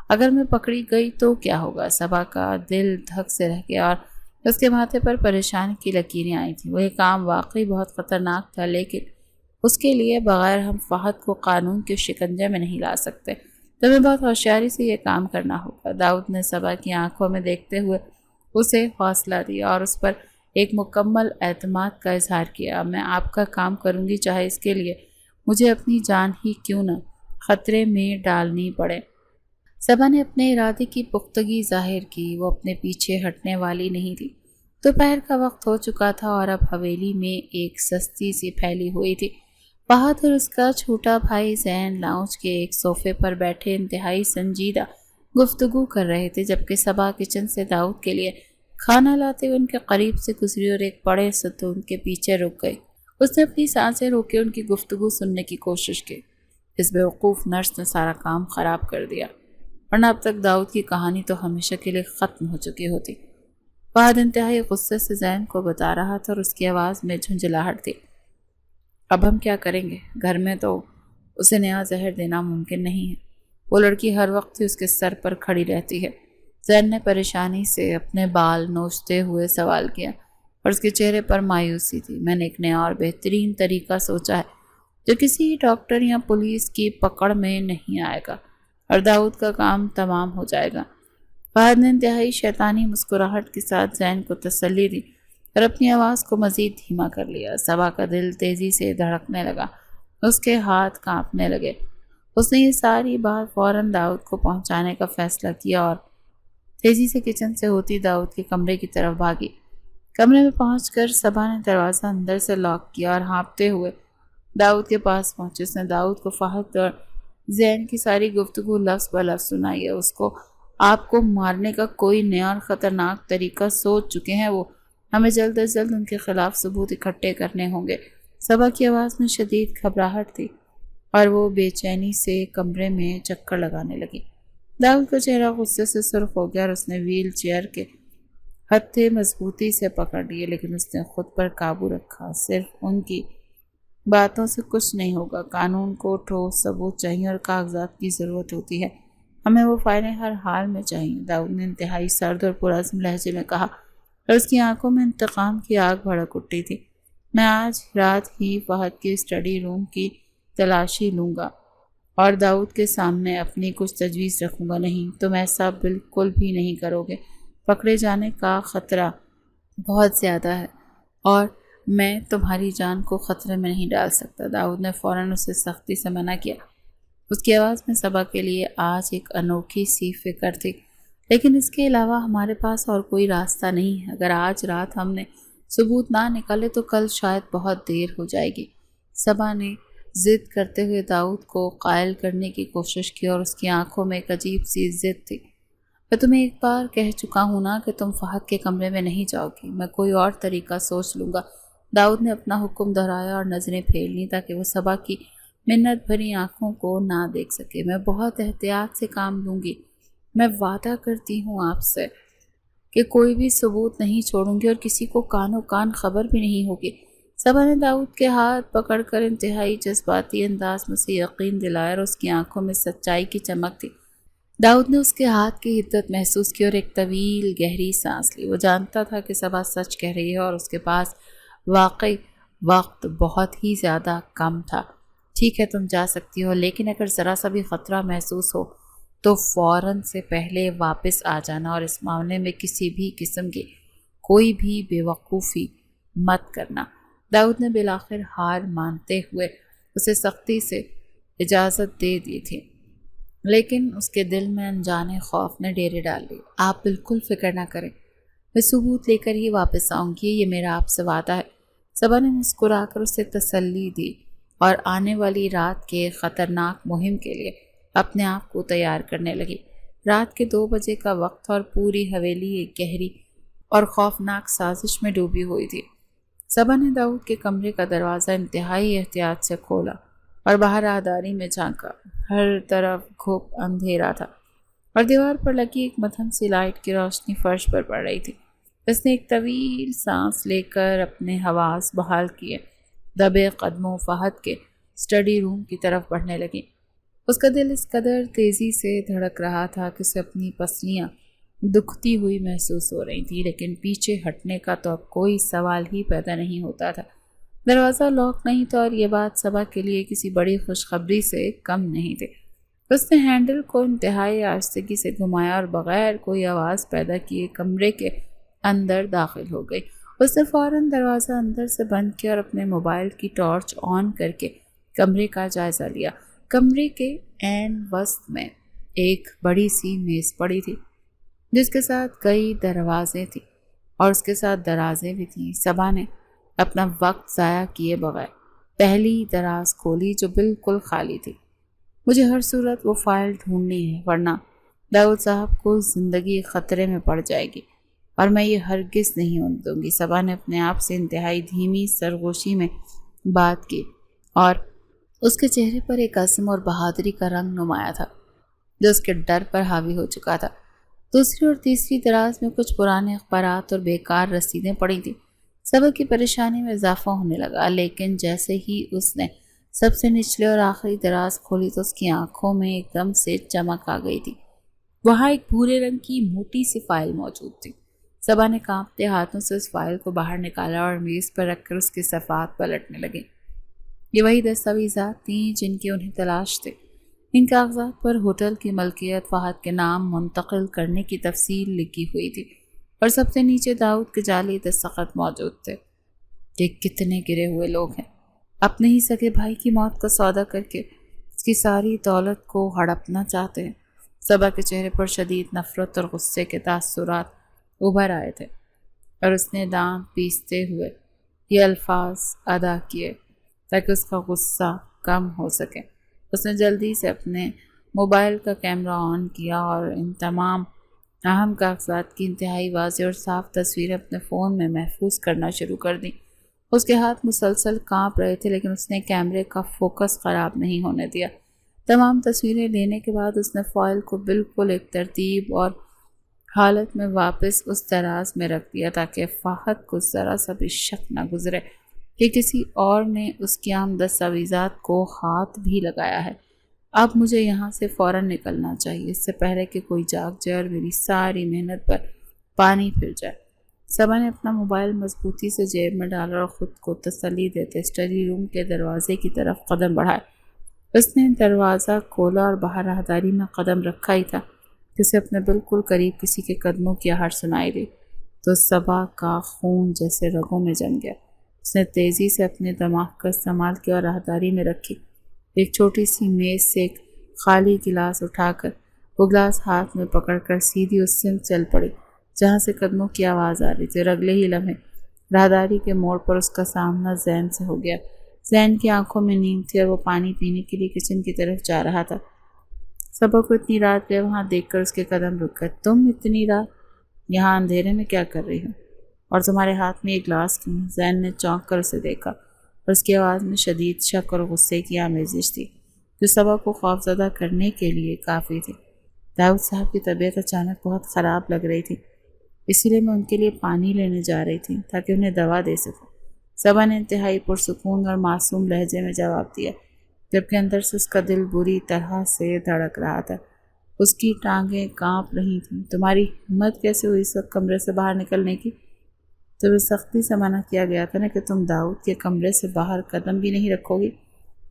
اگر میں پکڑی گئی تو کیا ہوگا؟ صبا کا دل دھک سے رہ گیا اور اس کے ماتھے پر پریشانی کی لکیریں آئی تھیں۔ وہ کام واقعی بہت خطرناک تھا، لیکن اس کے لیے بغیر ہم فہد کو قانون کے شکنجے میں نہیں لا سکتے۔ تمہیں بہت ہوشیاری سے یہ کام کرنا ہوگا۔ داؤد نے صبا کی آنکھوں میں دیکھتے ہوئے اسے حوصلہ دیا اور اس پر ایک مکمل اعتماد کا اظہار کیا۔ میں آپ کا کام کروں گی، چاہے اس کے لیے مجھے اپنی جان ہی کیوں نہ خطرے میں ڈالنی پڑے۔ صبا نے اپنے ارادے کی پختگی ظاہر کی، وہ اپنے پیچھے ہٹنے والی نہیں تھی۔ دوپہر کا وقت ہو چکا تھا اور اب حویلی میں ایک سستی سی پھیلی ہوئی تھی۔ فہد اور اس کا چھوٹا بھائی زین لاؤنج کے ایک صوفے پر بیٹھے انتہائی سنجیدہ گفتگو کر رہے تھے، جبکہ صبا کچن سے داؤد کے لیے کھانا لاتے ہوئے ان کے قریب سے گزری اور ایک بڑے ستون کے پیچھے رک گئی۔ اس نے اپنی سانسیں روکے ان کی گفتگو سننے کی کوشش کی۔ اس بیوقوف نرس نے سارا کام خراب کر دیا، ورنہ اب تک داؤد کی کہانی تو ہمیشہ کے لیے ختم ہو چکی ہوتی۔ فہد انتہائی غصے سے زین کو بتا رہا تھا اور اس کی آواز میں جھنجھلاہٹ تھی۔ اب ہم کیا کریں گے؟ گھر میں تو اسے نیا زہر دینا ممکن نہیں ہے، وہ لڑکی ہر وقت ہی اس کے سر پر کھڑی رہتی ہے۔ زین نے پریشانی سے اپنے بال نوچتے ہوئے سوال کیا اور اس کے چہرے پر مایوسی تھی۔ میں نے ایک نیا اور بہترین طریقہ سوچا ہے جو کسی ڈاکٹر یا پولیس کی پکڑ میں نہیں آئے گا اور داؤد کا کام تمام ہو جائے گا۔ فہد نے انتہائی شیطانی مسکراہٹ کے ساتھ زین کو تسلی دی اور اپنی آواز کو مزید دھیما کر لیا۔ صبا کا دل تیزی سے دھڑکنے لگا، اس کے ہاتھ کانپنے لگے۔ اس نے یہ ساری بات فوراً داؤد کو پہنچانے کا فیصلہ کیا اور تیزی سے کچن سے ہوتی داؤد کے کمرے کی طرف بھاگی۔ کمرے میں پہنچ کر صبا نے دروازہ اندر سے لاک کیا اور ہانپتے ہوئے داؤد کے پاس پہنچی۔ اس نے داؤد کو فہد اور زین کی ساری گفتگو لفظ بہ لفظ سنائی ہے۔ اس کو آپ کو مارنے کا کوئی نیا اور خطرناک طریقہ سوچ چکے ہیں وہ، ہمیں جلد از جلد ان کے خلاف ثبوت اکٹھے کرنے ہوں گے۔ صبا کی آواز میں شدید گھبراہٹ تھی اور وہ بے چینی سے کمرے میں چکر لگانے لگی۔ داؤد کا چہرہ غصے سے سرخ ہو گیا اور اس نے ویل چیئر کے ہتھے مضبوطی سے پکڑ لیے، لیکن اس نے خود پر قابو رکھا۔ صرف ان کی باتوں سے کچھ نہیں ہوگا، قانون کو ٹھوس ثبوت چاہیے اور کاغذات کی ضرورت ہوتی ہے، ہمیں وہ فائلیں ہر حال میں چاہیے، داؤد نے انتہائی سرد اور پرعزم لہجے میں کہا اور اس کی آنکھوں میں انتقام کی آگ بھڑک اٹھی تھی۔ میں آج رات ہی فہد کے اسٹڈی روم کی تلاشی لوں گا اور داؤد کے سامنے اپنی کچھ تجویز رکھوں گا، نہیں تم ایسا بالکل بھی نہیں کرو گے، پکڑے جانے کا خطرہ بہت زیادہ ہے اور میں تمہاری جان کو خطرے میں نہیں ڈال سکتا۔ داؤد نے فوراً اسے سختی سے منع کیا۔ اس کی آواز میں صبا کے لیے آج ایک انوکھی سی فکر تھی، لیکن اس کے علاوہ ہمارے پاس اور کوئی راستہ نہیں ہے۔ اگر آج رات ہم نے ثبوت نہ نکالے تو کل شاید بہت دیر ہو جائے گی۔ صبا نے ضد کرتے ہوئے داؤد کو قائل کرنے کی کوشش کی اور اس کی آنکھوں میں ایک عجیب سی ضد تھی۔ میں تمہیں ایک بار کہہ چکا ہوں نا کہ تم فہد کے کمرے میں نہیں جاؤ گی، میں کوئی اور طریقہ سوچ لوں گا۔ داؤد نے اپنا حکم دہرایا اور نظریں پھیر لیں تاکہ وہ صبا کی منت بھری آنکھوں کو نہ دیکھ سکے۔ میں بہت احتیاط سے کام لوں گی، میں وعدہ کرتی ہوں آپ سے کہ کوئی بھی ثبوت نہیں چھوڑوں گی اور کسی کو کانوں کان خبر بھی نہیں ہوگی۔ صبا نے داؤد کے ہاتھ پکڑ کر انتہائی جذباتی انداز میں سے یقین دلایا اور اس کی آنکھوں میں سچائی کی چمک تھی۔ داؤد نے اس کے ہاتھ کی حدت محسوس کی اور ایک طویل گہری سانس لی۔ وہ جانتا تھا کہ صبا سچ کہہ رہی ہے اور اس کے پاس واقعی وقت بہت ہی زیادہ کم تھا۔ ٹھیک ہے تم جا سکتی ہو، لیکن اگر ذرا سا بھی خطرہ محسوس ہو تو فوراً سے پہلے واپس آ جانا اور اس معاملے میں کسی بھی قسم کی کوئی بھی بے وقوفی مت کرنا۔ داؤد نے بالآخر ہار مانتے ہوئے اسے سختی سے اجازت دے دی تھی، لیکن اس کے دل میں انجانے خوف نے ڈیرے ڈال لی۔ آپ بالکل فکر نہ کریں، میں ثبوت لے کر ہی واپس آؤں گی، یہ میرا آپ سے وعدہ ہے۔ صبا نے مسکرا کر اسے تسلی دی اور آنے والی رات کے خطرناک مہم کے لیے اپنے آپ کو تیار کرنے لگی۔ رات کے 2 بجے کا وقت اور پوری حویلی ایک گہری اور خوفناک سازش میں ڈوبی ہوئی تھی۔ صبا نے داؤد کے کمرے کا دروازہ انتہائی احتیاط سے کھولا اور باہر راہداری میں جھانکا۔ ہر طرف گھپ اندھیرا تھا اور دیوار پر لگی ایک مدھم سی لائٹ کی روشنی فرش پر پڑ رہی تھی۔ اس نے ایک طویل سانس لے کر اپنے حواس بحال کیے، دبے قدموں فہد کے اسٹڈی روم کی طرف بڑھنے لگی۔ اس کا دل اس قدر تیزی سے دھڑک رہا تھا کہ اسے اپنی پسلیاں دکھتی ہوئی محسوس ہو رہی تھی، لیکن پیچھے ہٹنے کا تو اب کوئی سوال ہی پیدا نہیں ہوتا تھا۔ دروازہ لاک نہیں تھا اور یہ بات صبا کے لیے کسی بڑی خوشخبری سے کم نہیں تھی۔ اس نے ہینڈل کو انتہائی آہستگی سے گھمایا اور بغیر کوئی آواز پیدا کیے کمرے کے اندر داخل ہو گئی۔ اس نے فوراً دروازہ اندر سے بند کیا اور اپنے موبائل کی ٹارچ آن کر کے کمرے کا جائزہ لیا۔ کمرے کے عین وسط میں ایک بڑی سی میز پڑی تھی جس کے ساتھ کئی دروازے تھیں اور اس کے ساتھ درازیں بھی تھیں۔ صبا نے اپنا وقت ضائع کیے بغیر پہلی دراز کھولی جو بالکل خالی تھی۔ مجھے ہر صورت وہ فائل ڈھونڈنی ہے، ورنہ داؤد صاحب کو زندگی خطرے میں پڑ جائے گی اور میں یہ ہرگز نہیں ہونے دوں گی۔ صبا نے اپنے آپ سے انتہائی دھیمی سرگوشی میں بات کی اور اس کے چہرے پر ایک عزم اور بہادری کا رنگ نمایاں تھا جو اس کے ڈر پر حاوی ہو چکا تھا۔ دوسری اور تیسری دراز میں کچھ پرانے اخبارات اور بیکار رسیدیں پڑی تھیں۔ صبا کی پریشانی میں اضافہ ہونے لگا، لیکن جیسے ہی اس نے سب سے نچلے اور آخری دراز کھولی تو اس کی آنکھوں میں ایک دم سے چمک آ گئی تھی۔ وہاں ایک بھورے رنگ کی موٹی سی فائل موجود تھی۔ صبا نے کانپتے ہاتھوں سے اس فائل کو باہر نکالا اور میز پر رکھ کر اس کے صفحات پلٹنے لگے۔ یہ وہی دستاویزات تھیں جن کی انہیں تلاش تھی۔ ان کاغذات پر ہوٹل کی ملکیت فہد کے نام منتقل کرنے کی تفصیل لکھی ہوئی تھی اور سب سے نیچے داؤد کے جعلی دستخط موجود تھے۔ کہ کتنے گرے ہوئے لوگ ہیں، اپنے ہی سگے بھائی کی موت کا سودا کر کے اس کی ساری دولت کو ہڑپنا چاہتے ہیں۔ صبا کے چہرے پر شدید نفرت اور غصے کے تاثرات ابھر آئے تھے اور اس نے دانت پیستے ہوئے یہ الفاظ ادا کیے تاکہ اس کا غصہ کم ہو سکے۔ اس نے جلدی سے اپنے موبائل کا کیمرہ آن کیا اور ان تمام اہم کاغذات کی انتہائی واضح اور صاف تصویریں اپنے فون میں محفوظ کرنا شروع کر دیں۔ اس کے ہاتھ مسلسل کانپ رہے تھے لیکن اس نے کیمرے کا فوکس خراب نہیں ہونے دیا۔ تمام تصویریں لینے کے بعد اس نے فائل کو بالکل ایک ترتیب اور حالت میں واپس اس دراز میں رکھ دیا تاکہ فہد کو ذرا سا بھی شک نہ گزرے کہ کسی اور نے اس کی عام دستاویزات کو ہاتھ بھی لگایا ہے۔ اب مجھے یہاں سے فوراً نکلنا چاہیے اس سے پہلے کہ کوئی جاگ جائے اور میری ساری محنت پر پانی پھر جائے۔ صبا نے اپنا موبائل مضبوطی سے جیب میں ڈالا اور خود کو تسلی دیتے اسٹڈی روم کے دروازے کی طرف قدم بڑھائے۔ اس نے دروازہ کھولا اور باہر راہداری میں قدم رکھا ہی تھا کہ اسے اپنے بالکل قریب کسی کے قدموں کی آہٹ سنائی دی تو صبا کا خون جیسے رگوں میں جم گیا۔ اس نے تیزی سے اپنے دماغ کا استعمال کیا اور راہداری میں رکھی ایک چھوٹی سی میز سے ایک خالی گلاس اٹھا کر وہ گلاس ہاتھ میں پکڑ کر سیدھی اس سمت چل پڑی جہاں سے قدموں کی آواز آ رہی تھی اور اگلے ہی لمحے راہداری کے موڑ پر اس کا سامنا زین سے ہو گیا۔ زین کی آنکھوں میں نیند تھی اور وہ پانی پینے کے لیے کچن کی طرف جا رہا تھا۔ صبا کو اتنی رات گئے وہاں دیکھ کر اس کے قدم رک گئے۔ تم اتنی رات یہاں اندھیرے میں کیا کر رہی ہو اور تمہارے ہاتھ میں ایک گلاس کیوں؟ زین نے چونک کر اسے دیکھا اور اس کی آواز میں شدید شک اور غصے کی آمیزش تھی جو صبا کو خوفزدہ کرنے کے لیے کافی تھی۔ داؤد صاحب کی طبیعت اچانک بہت خراب لگ رہی تھی، اسی لیے میں ان کے لیے پانی لینے جا رہی تھی تاکہ انہیں دوا دے سکوں۔ صبا نے انتہائی پرسکون اور معصوم لہجے میں جواب دیا جبکہ اندر سے اس کا دل بری طرح سے دھڑک رہا تھا۔ اس کی ٹانگیں کانپ رہی تھیں۔ تمہاری ہمت کیسے ہوئی اس وقت کمرے سے باہر نکلنے کی؟ تمہیں سختی سے منع کیا گیا تھا نا کہ تم داؤد کے کمرے سے باہر قدم بھی نہیں رکھو گی۔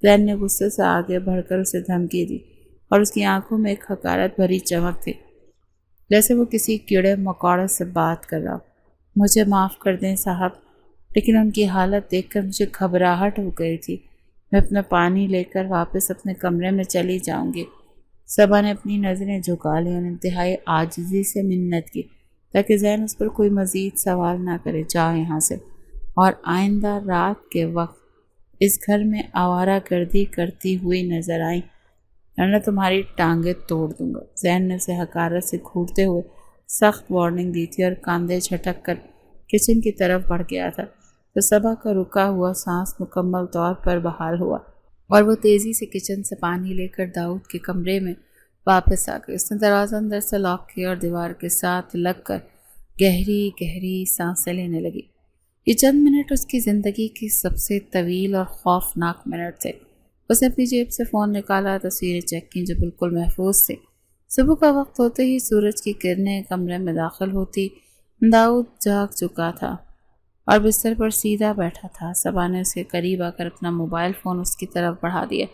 زین نے غصے سے آگے بڑھ کر اسے دھمکی دی اور اس کی آنکھوں میں ایک حقارت بھری چمک تھی جیسے وہ کسی کیڑے مکوڑے سے بات کر رہا۔ مجھے معاف کر دیں صاحب، لیکن ان کی حالت دیکھ کر مجھے گھبراہٹ ہو گئی تھی۔ میں اپنا پانی لے کر واپس اپنے کمرے میں چلی جاؤں گی۔ صبا نے اپنی نظریں جھکا لی اور انتہائی عاجزی سے منت کی تاکہ زین اس پر کوئی مزید سوال نہ کرے۔ جاؤ یہاں سے اور آئندہ رات کے وقت اس گھر میں آوارہ گردی کرتی ہوئی نظر آئیں میں تمہاری ٹانگیں توڑ دوں گا۔ زین نے اسے حقارت سے گھورتے ہوئے سخت وارننگ دی تھی اور کاندھے جھٹک کر کچن کی طرف بڑھ گیا تھا تو صبا کا رکا ہوا سانس مکمل طور پر بحال ہوا اور وہ تیزی سے کچن سے پانی لے کر داؤد کے کمرے میں واپس آ گئی۔ اس نے دروازہ اندر سے لاک کیا اور دیوار کے ساتھ لگ کر گہری گہری سانسیں لینے لگی۔ یہ چند منٹ اس کی زندگی کی سب سے طویل اور خوفناک منٹ تھے۔ اس نے اپنی جیب سے فون نکالا، تصویریں چیک کی جو بالکل محفوظ تھے۔ صبح کا وقت ہوتے ہی سورج کی کرنیں کمرے میں داخل ہوتی داؤد جاگ چکا تھا اور بستر پر سیدھا بیٹھا تھا۔ صبا نے اس کے قریب آ کر اپنا موبائل فون اس کی طرف بڑھا دیا۔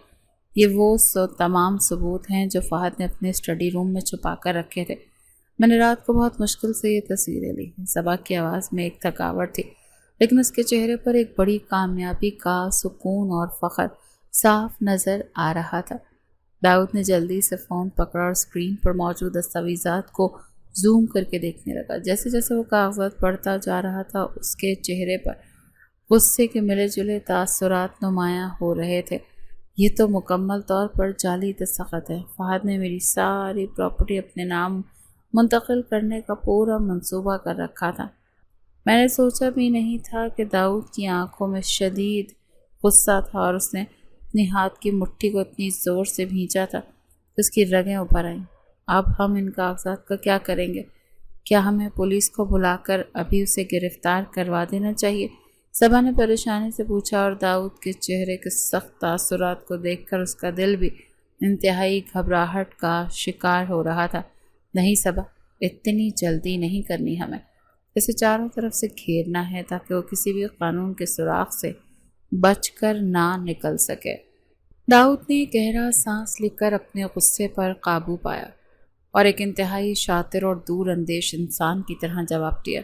یہ وہ تمام ثبوت ہیں جو فہد نے اپنے اسٹڈی روم میں چھپا کر رکھے تھے۔ میں نے رات کو بہت مشکل سے یہ تصویریں لی۔ صبا کی آواز میں ایک تھکاوٹ تھی لیکن اس کے چہرے پر ایک بڑی کامیابی کا سکون اور فخر صاف نظر آ رہا تھا۔ داؤد نے جلدی سے فون پکڑا اور اسکرین پر موجود دستاویزات کو زوم کر کے دیکھنے لگا۔ جیسے جیسے وہ کاغذات پڑھتا جا رہا تھا اس کے چہرے پر غصے کے ملے جلے تاثرات نمایاں ہو رہے تھے۔ یہ تو مکمل طور پر جعلی دستخط ہے۔ فہد نے میری ساری پراپرٹی اپنے نام منتقل کرنے کا پورا منصوبہ کر رکھا تھا۔ میں نے سوچا بھی نہیں تھا کہ داؤد کی آنکھوں میں شدید غصہ تھا اور اس نے اپنے ہاتھ کی مٹھی کو اتنی زور سے بھینچا تھا کہ اس کی رگیں ابھر آئیں۔ اب ہم ان کاغذات کا کیا کریں گے؟ کیا ہمیں پولیس کو بلا کر ابھی اسے گرفتار کروا دینا چاہیے؟ صبا نے پریشانی سے پوچھا اور داؤد کے چہرے کے سخت تاثرات کو دیکھ کر اس کا دل بھی انتہائی گھبراہٹ کا شکار ہو رہا تھا۔ نہیں صبا، اتنی جلدی نہیں کرنی ہمیں۔ اسے چاروں طرف سے گھیرنا ہے تاکہ وہ کسی بھی قانون کے سراغ سے بچ کر نہ نکل سکے۔ داؤد نے گہرا سانس لے کر اپنے غصے پر قابو پایا اور ایک انتہائی شاطر اور دور اندیش انسان کی طرح جواب دیا۔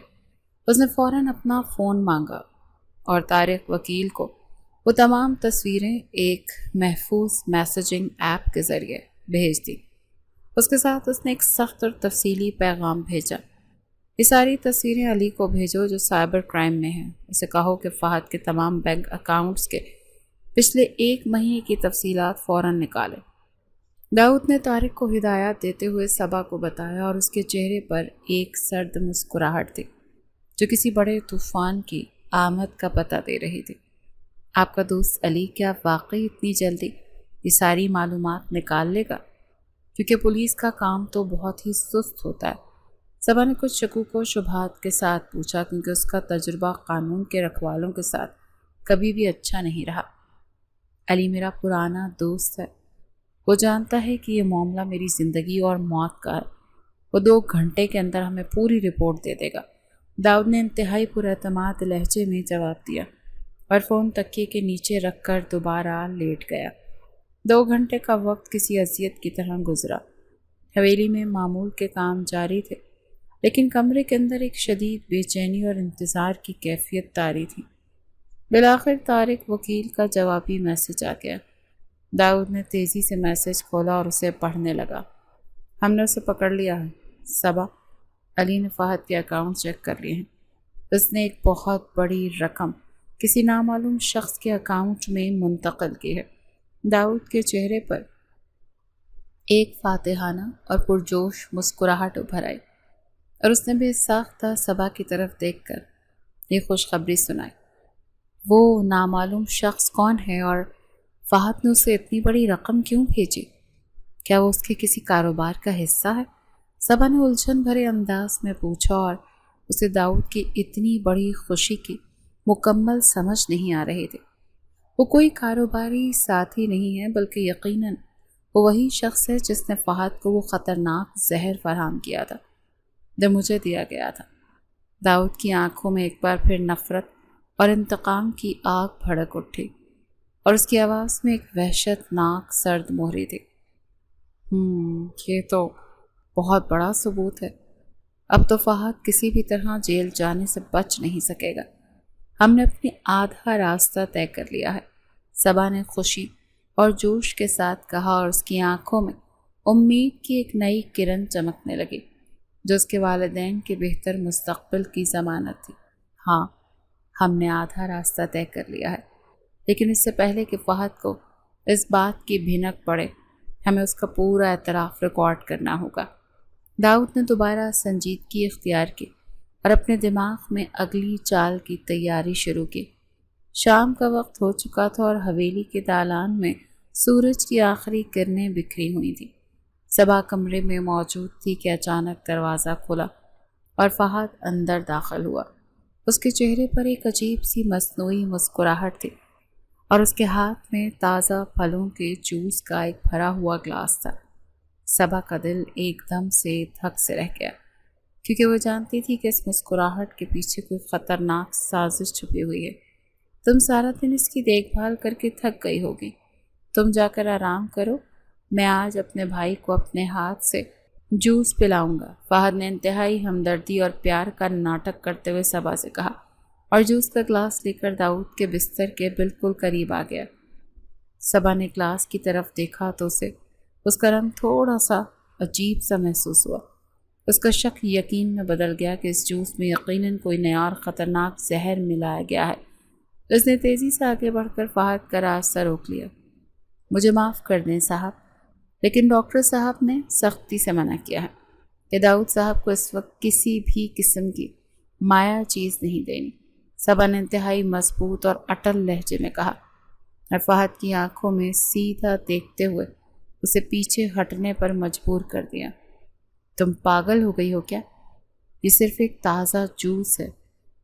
اس نے فوراً اپنا فون مانگا اور طارق وکیل کو وہ تمام تصویریں ایک محفوظ میسجنگ ایپ کے ذریعے بھیج دی۔ اس کے ساتھ اس نے ایک سخت اور تفصیلی پیغام بھیجا۔ یہ ساری تصویریں علی کو بھیجو جو سائبر کرائم میں ہیں۔ اسے کہو کہ فہد کے تمام بینک اکاؤنٹس کے پچھلے 1 مہینے کی تفصیلات فوراً نکالے۔ داؤد نے طارق کو ہدایات دیتے ہوئے صبا کو بتایا اور اس کے چہرے پر ایک سرد مسکراہٹ تھی جو کسی بڑے طوفان کی آمد کا پتہ دے رہی تھی۔ آپ کا دوست علی کیا واقعی اتنی جلدی یہ ساری معلومات نکال لے گا؟ کیونکہ پولیس کا کام تو بہت ہی سست ہوتا ہے۔ صبا نے کچھ شکوک و شبہات کے ساتھ پوچھا کیونکہ اس کا تجربہ قانون کے رکھوالوں کے ساتھ کبھی بھی اچھا نہیں رہا۔ علی میرا پرانا دوست ہے، وہ جانتا ہے کہ یہ معاملہ میری زندگی اور موت کا ہے۔ وہ 2 گھنٹے کے اندر ہمیں پوری رپورٹ دے دے گا، داؤد نے انتہائی پراعتماد لہجے میں جواب دیا اور فون تکیے کے نیچے رکھ کر دوبارہ لیٹ گیا۔ 2 گھنٹے کا وقت کسی اذیت کی طرح گزرا۔ حویلی میں معمول کے کام جاری تھے لیکن کمرے کے اندر ایک شدید بے چینی اور انتظار کی کیفیت طاری تھی۔ بالآخر طارق وکیل کا جوابی میسج آ گیا۔ داؤد نے تیزی سے میسج کھولا اور اسے پڑھنے لگا۔ ہم نے اسے پکڑ لیا ہے صبا، علی نے فہد کے اکاؤنٹ چیک کر لیے ہیں۔ اس نے ایک بہت بڑی رقم کسی نامعلوم شخص کے اکاؤنٹ میں منتقل کی ہے۔ داؤد کے چہرے پر ایک فاتحانہ اور پرجوش مسکراہٹ ابھر آئی اور اس نے بے ساختہ صبا کی طرف دیکھ کر یہ خوشخبری سنائی۔ وہ نامعلوم شخص کون ہے اور فہد نے اسے اتنی بڑی رقم کیوں بھیجی؟ کیا وہ اس کے کسی کاروبار کا حصہ ہے؟ صبا نے الجھن بھرے انداز میں پوچھا اور اسے داؤد کی اتنی بڑی خوشی کی مکمل سمجھ نہیں آ رہی تھی۔ وہ کوئی کاروباری ساتھی نہیں ہے بلکہ یقیناً وہ وہی شخص ہے جس نے فہد کو وہ خطرناک زہر فراہم کیا تھا جو مجھے دیا گیا تھا۔ داؤد کی آنکھوں میں ایک بار پھر نفرت اور انتقام کی آگ بھڑک اٹھی اور اس کی آواز میں ایک وحشت ناک سرد مہری تھی۔ یہ تو بہت بڑا ثبوت ہے۔ اب تو فہد کسی بھی طرح جیل جانے سے بچ نہیں سکے گا۔ ہم نے اپنی آدھا راستہ طے کر لیا ہے، صبا نے خوشی اور جوش کے ساتھ کہا اور اس کی آنکھوں میں امید کی ایک نئی کرن چمکنے لگی جو اس کے والدین کے بہتر مستقبل کی ضمانت تھی۔ ہاں، ہم نے آدھا راستہ طے کر لیا ہے، لیکن اس سے پہلے کہ فہد کو اس بات کی بھنک پڑے ہمیں اس کا پورا اعتراف ریکارڈ کرنا ہوگا۔ داؤد نے دوبارہ سنجیدگی اختیار کی اور اپنے دماغ میں اگلی چال کی تیاری شروع کی۔ شام کا وقت ہو چکا تھا اور حویلی کے دالان میں سورج کی آخری کرنیں بکھری ہوئی تھیں۔ صبا کمرے میں موجود تھی کہ اچانک دروازہ کھلا اور فہد اندر داخل ہوا۔ اس کے چہرے پر ایک عجیب سی مصنوعی مسکراہٹ تھی اور اس کے ہاتھ میں تازہ پھلوں کے جوس کا ایک بھرا ہوا گلاس تھا۔ صبا کا دل ایک دم سے دھک سے رہ گیا کیونکہ وہ جانتی تھی کہ اس مسکراہٹ کے پیچھے کوئی خطرناک سازش چھپی ہوئی ہے۔ تم سارا دن اس کی دیکھ بھال کر کے تھک گئی ہوگی، تم جا کر آرام کرو، میں آج اپنے بھائی کو اپنے ہاتھ سے جوس پلاؤں گا، فہد نے انتہائی ہمدردی اور پیار کا ناٹک کرتے ہوئے صبا سے کہا اور جوس کا گلاس لے کر داؤد کے بستر کے بالکل قریب آ گیا۔ صبا نے گلاس کی طرف دیکھا تو اسے اس کا رنگ تھوڑا سا عجیب سا محسوس ہوا۔ اس کا شک یقین میں بدل گیا کہ اس جوس میں یقیناً کوئی نیا اور خطرناک زہر ملایا گیا ہے۔ اس نے تیزی سے آگے بڑھ کر فہد کا راستہ روک لیا۔ مجھے معاف کر دیں صاحب، لیکن ڈاکٹر صاحب نے سختی سے منع کیا ہے کہ داؤد صاحب کو اس وقت کسی بھی قسم کی مایا چیز نہیں دینی، صبا نے انتہائی مضبوط اور اٹل لہجے میں کہا اور فہد کی آنکھوں میں سیدھا دیکھتے ہوئے اسے پیچھے ہٹنے پر مجبور کر دیا۔ تم پاگل ہو گئی ہو کیا؟ یہ صرف ایک تازہ جوس ہے،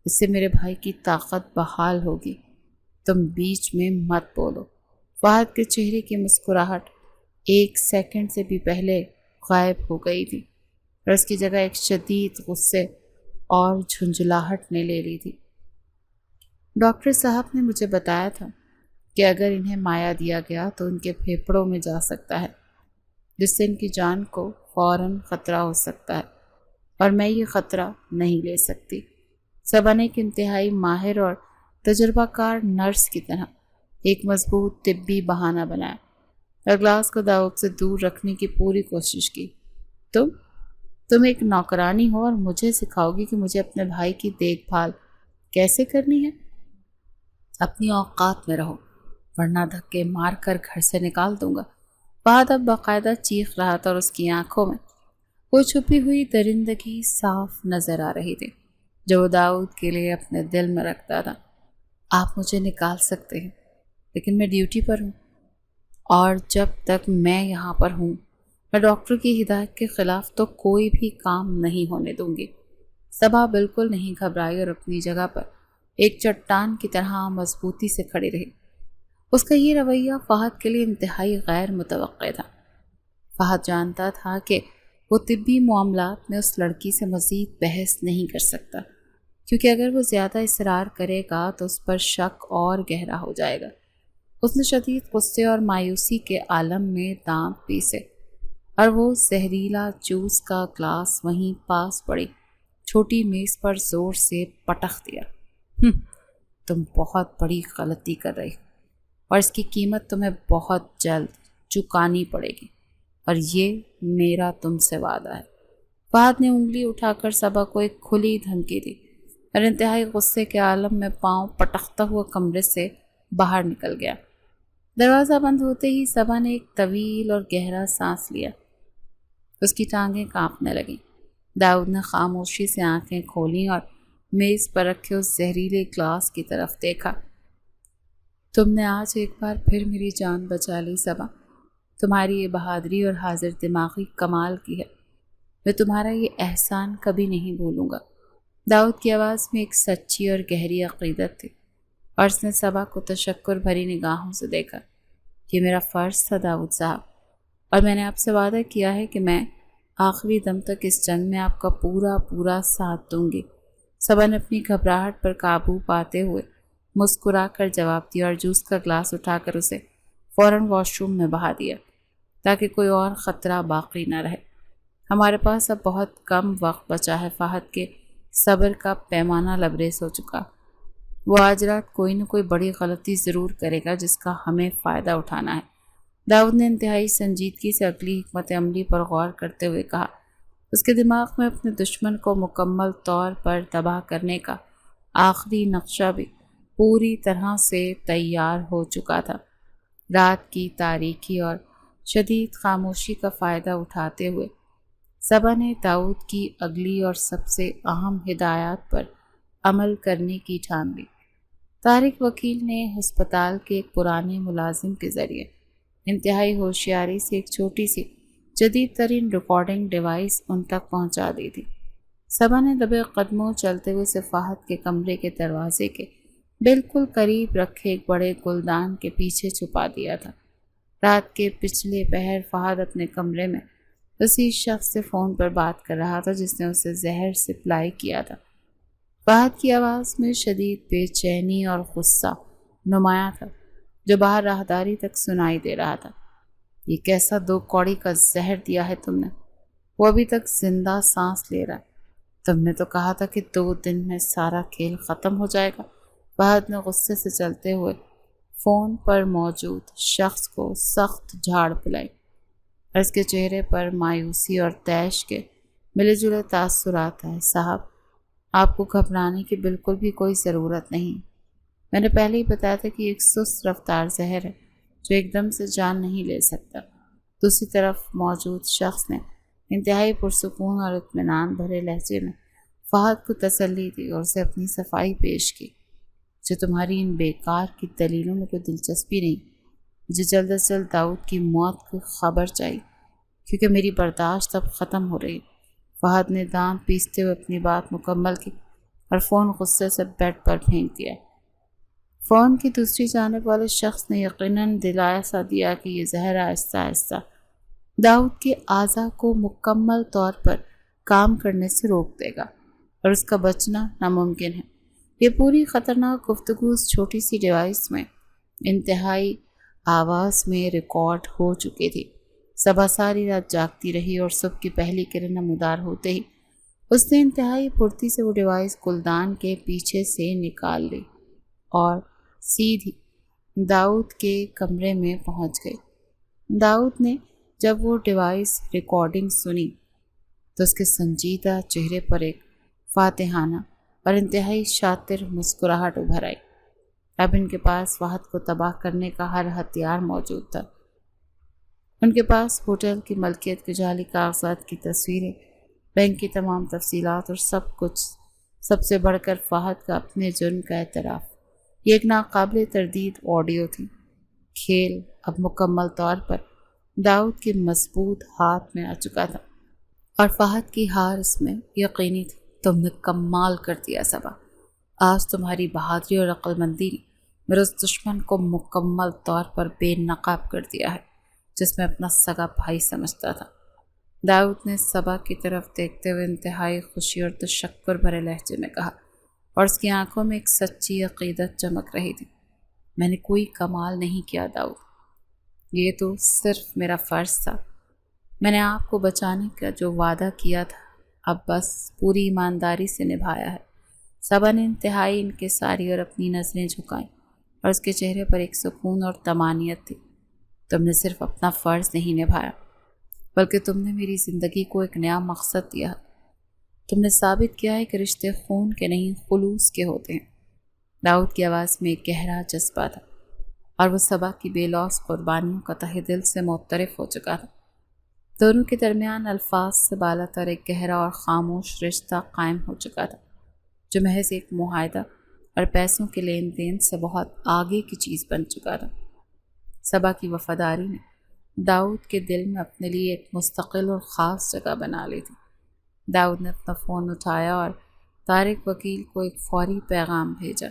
اس سے میرے بھائی کی طاقت بحال ہوگی، تم بیچ میں مت بولو۔ فہد کے چہرے کی مسکراہٹ 1 سیکنڈ سے بھی پہلے غائب ہو گئی تھی اور اس کی جگہ ایک شدید غصے اور جھنجھلاہٹ نے لے لی تھی۔ ڈاکٹر صاحب نے مجھے بتایا تھا کہ اگر انہیں مایا دیا گیا تو ان کے پھیپھڑوں میں جا سکتا ہے، جس سے ان کی جان کو فوراً خطرہ ہو سکتا ہے، اور میں یہ خطرہ نہیں لے سکتی۔ صبا نے ایک انتہائی ماہر اور تجربہ کار نرس کی طرح ایک مضبوط طبی بہانہ بنایا اور گلاس کو داؤد سے دور رکھنے کی پوری کوشش کی۔ تم ایک نوکرانی ہو اور مجھے سکھاؤ گی کہ مجھے اپنے بھائی کی دیکھ بھال کیسے کرنی ہے؟ اپنی اوقات میں رہو، ورنہ دھکے مار کر گھر سے نکال دوں گا۔ فہد اب باقاعدہ چیخ رہا تھا اور اس کی آنکھوں میں وہ چھپی ہوئی درندگی صاف نظر آ رہی تھی جو وہ داؤد کے لیے اپنے دل میں رکھتا تھا۔ آپ مجھے نکال سکتے ہیں، لیکن میں ڈیوٹی پر ہوں، اور جب تک میں یہاں پر ہوں میں ڈاکٹر کی ہدایت کے خلاف تو کوئی بھی کام نہیں ہونے دوں گی۔ صبا بالکل نہیں گھبرائی اور اپنی جگہ پر ایک چٹان کی طرح مضبوطی سے کھڑی رہی۔ اس کا یہ رویہ فہد کے لیے انتہائی غیر متوقع تھا۔ فہد جانتا تھا کہ وہ طبی معاملات میں اس لڑکی سے مزید بحث نہیں کر سکتا، کیونکہ اگر وہ زیادہ اصرار کرے گا تو اس پر شک اور گہرا ہو جائے گا۔ اس نے شدید غصے اور مایوسی کے عالم میں دانت پیسے اور وہ زہریلا جوس کا گلاس وہیں پاس پڑی چھوٹی میز پر زور سے پٹخ دیا۔ تم بہت بڑی غلطی کر رہی، اور اس کی قیمت تمہیں بہت جلد چکانی پڑے گی، اور یہ میرا تم سے وعدہ ہے۔ فہد نے انگلی اٹھا کر صبا کو ایک کھلی دھمکی دی اور انتہائی غصے کے عالم میں پاؤں پٹختا ہوا کمرے سے باہر نکل گیا۔ دروازہ بند ہوتے ہی صبا نے ایک طویل اور گہرا سانس لیا۔ اس کی ٹانگیں کانپنے لگیں۔ داؤد نے خاموشی سے آنکھیں کھولیں اور میز پر رکھے اس زہریلے گلاس کی طرف دیکھا۔ تم نے آج ایک بار پھر میری جان بچا لی صبا۔ تمہاری یہ بہادری اور حاضر دماغی کمال کی ہے۔ میں تمہارا یہ احسان کبھی نہیں بھولوں گا۔ داؤد کی آواز میں ایک سچی اور گہری عقیدت تھی، اور اس نے صبا کو تشکر بھری نگاہوں سے دیکھا۔ یہ میرا فرض تھا داؤد صاحب، اور میں نے آپ سے وعدہ کیا ہے کہ میں آخری دم تک اس جنگ میں آپ کا پورا ساتھ دوں گی۔ صبا نے اپنی گھبراہٹ پر قابو پاتے ہوئے مسکرا کر جواب دیا اور جوس کا گلاس اٹھا کر اسے فوراً واش روم میں بہا دیا تاکہ کوئی اور خطرہ باقی نہ رہے۔ ہمارے پاس اب بہت کم وقت بچا ہے۔ فہد کے صبر کا پیمانہ لبریز ہو چکا۔ وہ آج رات کوئی نہ کوئی بڑی غلطی ضرور کرے گا جس کا ہمیں فائدہ اٹھانا ہے۔ داؤد نے انتہائی سنجیدگی سے اگلی حکمت عملی پر غور کرتے ہوئے کہا۔ اس کے دماغ میں اپنے دشمن کو مکمل طور پر تباہ کرنے کا آخری نقشہ بھی پوری طرح سے تیار ہو چکا تھا۔ رات کی تاریکی اور شدید خاموشی کا فائدہ اٹھاتے ہوئے صبا نے داؤد کی اگلی اور سب سے اہم ہدایات پر عمل کرنے کی ٹھان لی۔ طارق وکیل نے ہسپتال کے ایک پرانے ملازم کے ذریعے انتہائی ہوشیاری سے ایک چھوٹی سی جدید ترین ریکارڈنگ ڈیوائس ان تک پہنچا دی تھی۔ صبا نے دبے قدموں چلتے ہوئے اسے فہد کے کمرے کے دروازے کے بالکل قریب رکھے ایک بڑے گلدان کے پیچھے چھپا دیا تھا۔ رات کے پچھلے پہر فہد اپنے کمرے میں اسی شخص سے فون پر بات کر رہا تھا جس نے اسے زہر سپلائی کیا تھا۔ فہد کی آواز میں شدید بے چینی اور غصہ نمایاں تھا جو باہر راہداری تک سنائی دے رہا تھا۔ یہ کیسا 2 کوڑی کا زہر دیا ہے تم نے؟ وہ ابھی تک زندہ سانس لے رہا ہے۔ تم نے تو کہا تھا کہ 2 دن میں سارا کھیل ختم ہو جائے گا۔ فہد نے غصے سے چلتے ہوئے فون پر موجود شخص کو سخت جھاڑ پلائی اور اس کے چہرے پر مایوسی اور طیش کے ملے جلے تاثرات آئے۔ صاحب، آپ کو گھبرانے کی بالکل بھی کوئی ضرورت نہیں۔ میں نے پہلے ہی بتایا تھا کہ ایک سست رفتار زہر ہے جو ایک دم سے جان نہیں لے سکتا۔ دوسری طرف موجود شخص نے انتہائی پرسکون اور اطمینان بھرے لہجے میں فہد کو تسلی دی اور اسے اپنی صفائی پیش کی۔ جو تمہاری ان بیکار کی دلیلوں میں کوئی دلچسپی نہیں۔ مجھے جلد از جلد داؤد کی موت کی خبر چاہیے کیونکہ میری برداشت اب ختم ہو رہی۔ فہد نے دانت پیستے ہوئے اپنی بات مکمل کی اور فون غصے سے بیڈ پر پھینک دیا۔ فون کی دوسری جانب والے شخص نے یقیناً دلاسا دیا کہ یہ زہر آہستہ آہستہ داؤد کے اعضاء کو مکمل طور پر کام کرنے سے روک دے گا اور اس کا بچنا ناممکن ہے۔ یہ پوری خطرناک گفتگو اس چھوٹی سی ڈیوائس میں انتہائی آواز میں ریکارڈ ہو چکی تھی۔ صبح ساری رات جاگتی رہی اور صبح کی پہلی کرن نمودار ہوتے ہی اس نے انتہائی پھرتی سے وہ ڈیوائس گلدان کے پیچھے سے نکال لی اور سیدھی داؤد کے کمرے میں پہنچ گئی۔ داؤد نے جب وہ ڈیوائس ریکارڈنگ سنی تو اس کے سنجیدہ چہرے پر ایک فاتحانہ اور انتہائی شاطر مسکراہٹ ابھر آئی۔ اب ان کے پاس فہد کو تباہ کرنے کا ہر ہتھیار موجود تھا۔ ان کے پاس ہوٹل کی ملکیت کے جعلی کاغذات کی تصویریں، بینک کی تمام تفصیلات اور سب کچھ، سب سے بڑھ کر فہد کا اپنے جرم کا اعتراف۔ یہ ایک ناقابل تردید آڈیو تھی۔ کھیل اب مکمل طور پر داؤد کے مضبوط ہاتھ میں آ چکا تھا اور فہد کی ہار اس میں یقینی تھی۔ تم نے کمال کر دیا صبا، آج تمہاری بہادری اور عقل مندی نے میرے اس دشمن کو مکمل طور پر بے نقاب کر دیا ہے جس میں اپنا سگا بھائی سمجھتا تھا۔ داؤد نے صبا کی طرف دیکھتے ہوئے انتہائی خوشی اور تشکر بھرے لہجے میں کہا اور اس کی آنکھوں میں ایک سچی عقیدت چمک رہی تھی۔ میں نے کوئی کمال نہیں کیا داؤد، یہ تو صرف میرا فرض تھا۔ میں نے آپ کو بچانے کا جو وعدہ کیا تھا اب بس پوری ایمانداری سے نبھایا ہے۔ صبا نے انتہائی انکساری اور اپنی نظریں جھکائیں اور اس کے چہرے پر ایک سکون اور طمانینت تھی۔ تم نے صرف اپنا فرض نہیں نبھایا بلکہ تم نے میری زندگی کو ایک نیا مقصد دیا۔ تم نے ثابت کیا ہے کہ رشتے خون کے نہیں خلوص کے ہوتے ہیں۔ داؤد کی آواز میں ایک گہرا جذبہ تھا اور وہ صبا کی بے لوث قربانیوں کا تہ دل سے معترف ہو چکا تھا۔ دونوں کے درمیان الفاظ سے بالا تر ایک گہرا اور خاموش رشتہ قائم ہو چکا تھا جو محض ایک معاہدہ اور پیسوں کے لین دین سے بہت آگے کی چیز بن چکا تھا۔ صبا کی وفاداری نے داؤد کے دل میں اپنے لیے ایک مستقل اور خاص جگہ بنا لی تھی۔ داؤد نے اپنا فون اٹھایا اور طارق وکیل کو ایک فوری پیغام بھیجا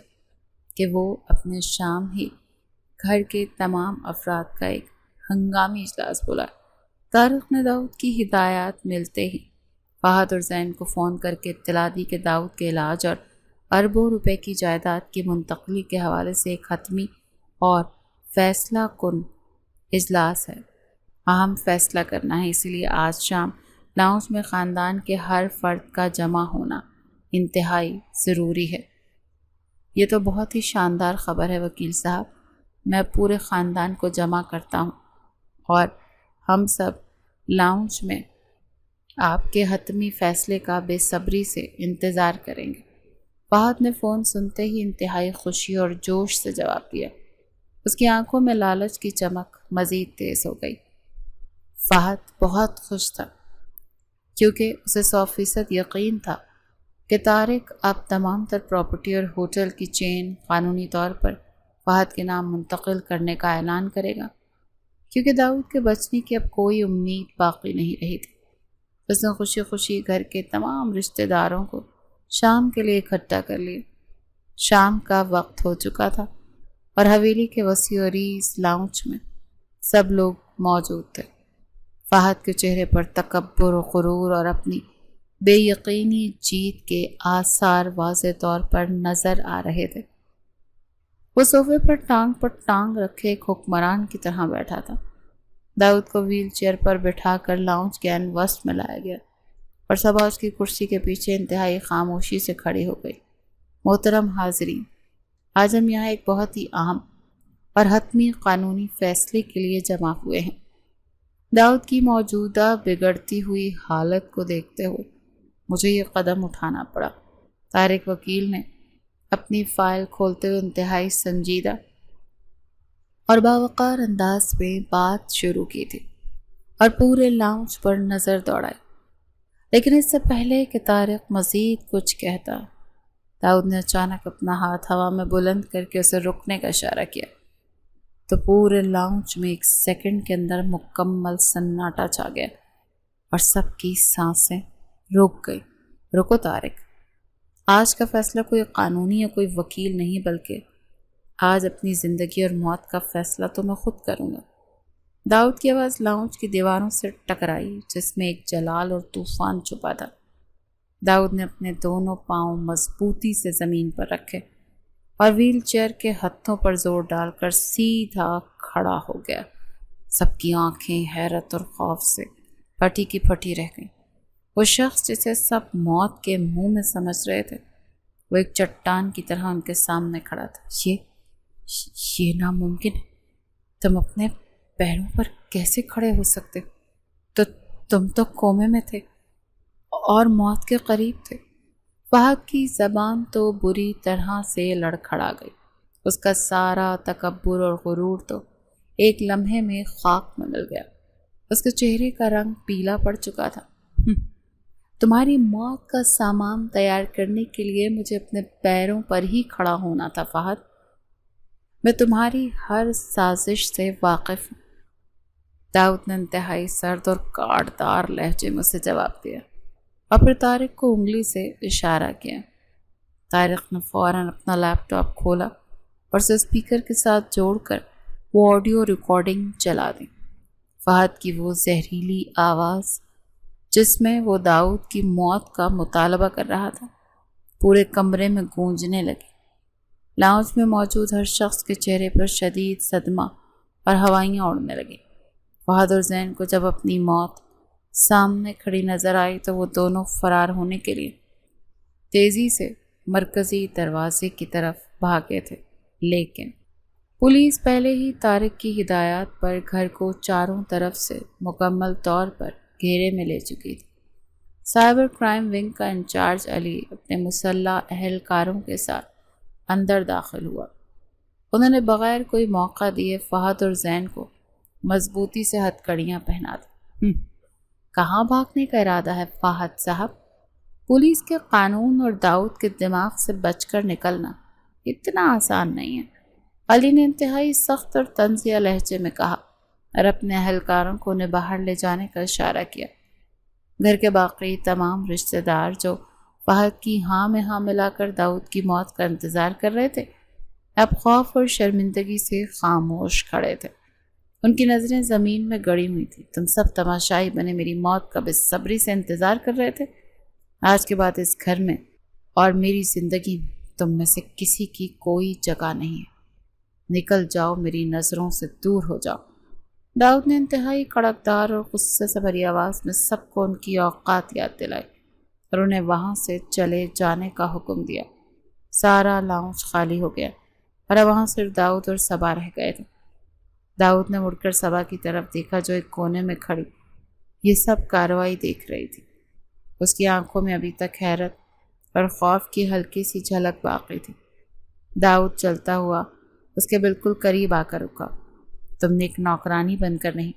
کہ وہ اپنے شام ہی گھر کے تمام افراد کا ایک ہنگامی اجلاس بلائے۔ طارق نے داؤد کی ہدایات ملتے ہی فہد اور زین کو فون کر کے اطلاع دی کہ داؤد کے علاج اور اربوں روپے کی جائیداد کی منتقلی کے حوالے سے ایک حتمی اور فیصلہ کن اجلاس ہے۔ اہم فیصلہ کرنا ہے، اسی لیے آج شام لاؤنج میں خاندان کے ہر فرد کا جمع ہونا انتہائی ضروری ہے۔ یہ تو بہت ہی شاندار خبر ہے وکیل صاحب، میں پورے خاندان کو جمع کرتا ہوں اور ہم سب لاؤنج میں آپ کے حتمی فیصلے کا بے صبری سے انتظار کریں گے۔ فہد نے فون سنتے ہی انتہائی خوشی اور جوش سے جواب دیا۔ اس کی آنکھوں میں لالچ کی چمک مزید تیز ہو گئی۔ فہد بہت خوش تھا کیونکہ اسے 100% یقین تھا کہ طارق اب تمام تر پراپرٹی اور ہوٹل کی چین قانونی طور پر فہد کے نام منتقل کرنے کا اعلان کرے گا، کیونکہ داؤد کے بچنے کی اب کوئی امید باقی نہیں رہی تھی۔ اس نے خوشی خوشی گھر کے تمام رشتہ داروں کو شام کے لیے اکٹھا کر لیا۔ شام کا وقت ہو چکا تھا اور حویلی کے وسیع و عریض لاؤنج میں سب لوگ موجود تھے۔ فہد کے چہرے پر تکبر و غرور اور اپنی بے یقینی جیت کے آثار واضح طور پر نظر آ رہے تھے۔ وہ صوفے پر ٹانگ رکھے ایک حکمران کی طرح بیٹھا تھا۔ داؤد کو ویل چیئر پر بٹھا کر لاؤنج کے این وسط میں لایا گیا اور صبا اس کی کرسی کے پیچھے انتہائی خاموشی سے کھڑی ہو گئی۔ محترم حاضرین، آج ہم یہاں ایک بہت ہی اہم اور حتمی قانونی فیصلے کے لیے جمع ہوئے ہیں۔ داؤد کی موجودہ بگڑتی ہوئی حالت کو دیکھتے ہوئے مجھے یہ قدم اٹھانا پڑا۔ طارق وکیل نے اپنی فائل کھولتے ہوئے انتہائی سنجیدہ اور باوقار انداز میں بات شروع کی تھی اور پورے لاؤنج پر نظر دوڑائی، لیکن اس سے پہلے کہ طارق مزید کچھ کہتا، داؤد نے اچانک اپنا ہاتھ ہوا میں بلند کر کے اسے رکنے کا اشارہ کیا تو پورے لاؤنج میں ایک سیکنڈ کے اندر مکمل سناٹا چھا گیا اور سب کی سانسیں رک گئی۔ رکو طارق، آج کا فیصلہ کوئی قانونی یا کوئی وکیل نہیں، بلکہ آج اپنی زندگی اور موت کا فیصلہ تو میں خود کروں گا۔ داؤد کی آواز لاؤنج کی دیواروں سے ٹکرائی جس میں ایک جلال اور طوفان چھپا تھا۔ داؤد نے اپنے دونوں پاؤں مضبوطی سے زمین پر رکھے اور ویل چیئر کے ہتھوں پر زور ڈال کر سیدھا کھڑا ہو گیا۔ سب کی آنکھیں حیرت اور خوف سے پھٹی کی پھٹی رہ گئیں۔ وہ شخص جسے سب موت کے منہ میں سمجھ رہے تھے، وہ ایک چٹان کی طرح ان کے سامنے کھڑا تھا۔ یہ ناممکن ہے، تم اپنے پیروں پر کیسے کھڑے ہو سکتے؟ تو تم تو کومے میں تھے اور موت کے قریب تھے۔ فہد کی زبان تو بری طرح سے لڑکھڑا گئی۔ اس کا سارا تکبر اور غرور تو ایک لمحے میں خاک میں مل گیا۔ اس کے چہرے کا رنگ پیلا پڑ چکا تھا۔ تمہاری موت کا سامان تیار کرنے کے لیے مجھے اپنے پیروں پر ہی کھڑا ہونا تھا فہد۔ میں تمہاری ہر سازش سے واقف ہوں۔ داؤد نے انتہائی سرد اور کاٹدار لہجے میں اسے جواب دیا اور پھر طارق کو انگلی سے اشارہ کیا۔ طارق نے فوراً اپنا لیپ ٹاپ کھولا اور اسے اسپیکر کے ساتھ جوڑ کر وہ آڈیو ریکارڈنگ چلا دی۔ فہد کی وہ زہریلی آواز جس میں وہ داؤد کی موت کا مطالبہ کر رہا تھا پورے کمرے میں گونجنے لگی۔ لاؤنج میں موجود ہر شخص کے چہرے پر شدید صدمہ اور ہوائیاں اڑنے لگیں۔ فہد اور زین کو جب اپنی موت سامنے کھڑی نظر آئی تو وہ دونوں فرار ہونے کے لیے تیزی سے مرکزی دروازے کی طرف بھاگے تھے، لیکن پولیس پہلے ہی طارق کی ہدایات پر گھر کو چاروں طرف سے مکمل طور پر گھیرے میں لے چکی تھی۔ سائبر کرائم ونگ کا انچارج علی اپنے مسلح اہلکاروں کے ساتھ اندر داخل ہوا۔ انہوں نے بغیر کوئی موقع دیے فہد اور زین کو مضبوطی سے ہتھ کڑیاں پہنا دی۔ کہاں بھاگنے کا ارادہ ہے فہد صاحب؟ پولیس کے قانون اور داؤد کے دماغ سے بچ کر نکلنا اتنا آسان نہیں ہے، علی نے انتہائی سخت اور طنزیہ لہجے میں کہا اور اپنے اہلکاروں کو انہیں باہر لے جانے کا اشارہ کیا۔ گھر کے باقی تمام رشتہ دار جو فہد کی ہاں میں ہاں ملا کر داؤد کی موت کا انتظار کر رہے تھے، اب خوف اور شرمندگی سے خاموش کھڑے تھے۔ ان کی نظریں زمین میں گڑی ہوئی تھیں۔ تم سب تماشائی بنے میری موت کا بے صبری سے انتظار کر رہے تھے۔ آج کے بعد اس گھر میں اور میری زندگی میں تم میں سے کسی کی کوئی جگہ نہیں ہے۔ نکل جاؤ، میری نظروں سے دور ہو جاؤ۔ داؤد نے انتہائی کڑکدار اور غصے سے بھری آواز میں سب کو ان کی اوقات یاد دلائی اور انہیں وہاں سے چلے جانے کا حکم دیا۔ سارا لاؤنج خالی ہو گیا اور اب وہاں صرف داؤد اور صبا رہ گئے تھے۔ داؤد نے مڑ کر صبا کی طرف دیکھا جو ایک کونے میں کھڑی یہ سب کارروائی دیکھ رہی تھی۔ اس کی آنکھوں میں ابھی تک حیرت اور خوف کی ہلکی سی جھلک باقی تھی۔ داؤد چلتا ہوا اس کے بالکل قریب آ کر رکا۔ تم نے ایک نوکرانی بن کر نہیں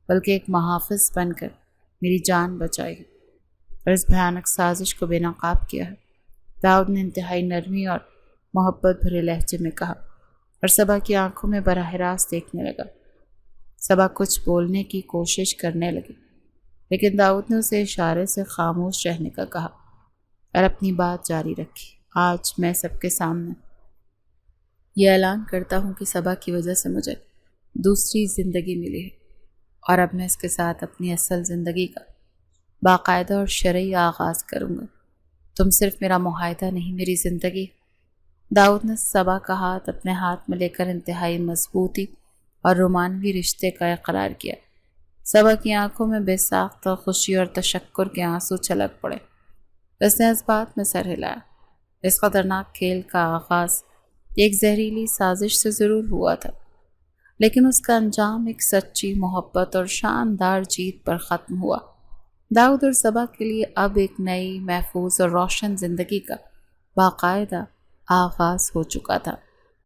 بلکہ ایک محافظ بن کر میری جان بچائی ہے اور اس بھیانک سازش کو بے نقاب کیا ہے، داؤد نے انتہائی نرمی اور محبت بھرے لہجے میں کہا اور صبا کی آنکھوں میں براہ راست دیکھنے لگا۔ صبا کچھ بولنے کی کوشش کرنے لگی لیکن داؤد نے اسے اشارے سے خاموش رہنے کا کہا اور اپنی بات جاری رکھی۔ آج میں سب کے سامنے یہ اعلان کرتا ہوں کہ صبا کی وجہ سے مجھے دوسری زندگی ملی ہے اور اب میں اس کے ساتھ اپنی اصل زندگی کا باقاعدہ اور شرعی آغاز کروں گا۔ تم صرف میرا معاہدہ نہیں، میری زندگی۔ داؤد نے صبا کا ہاتھ اپنے ہاتھ میں لے کر انتہائی مضبوطی اور رومانوی رشتے کا اقرار کیا۔ صبا کی آنکھوں میں بے ساختہ خوشی اور تشکر کے آنسو چھلک پڑے۔ اس نے اس بات میں سر ہلایا۔ اس خطرناک کھیل کا آغاز ایک زہریلی سازش سے ضرور ہوا تھا، لیکن اس کا انجام ایک سچی محبت اور شاندار جیت پر ختم ہوا۔ داؤد اور صبا کے لیے اب ایک نئی، محفوظ اور روشن زندگی کا باقاعدہ آغاز ہو چکا تھا۔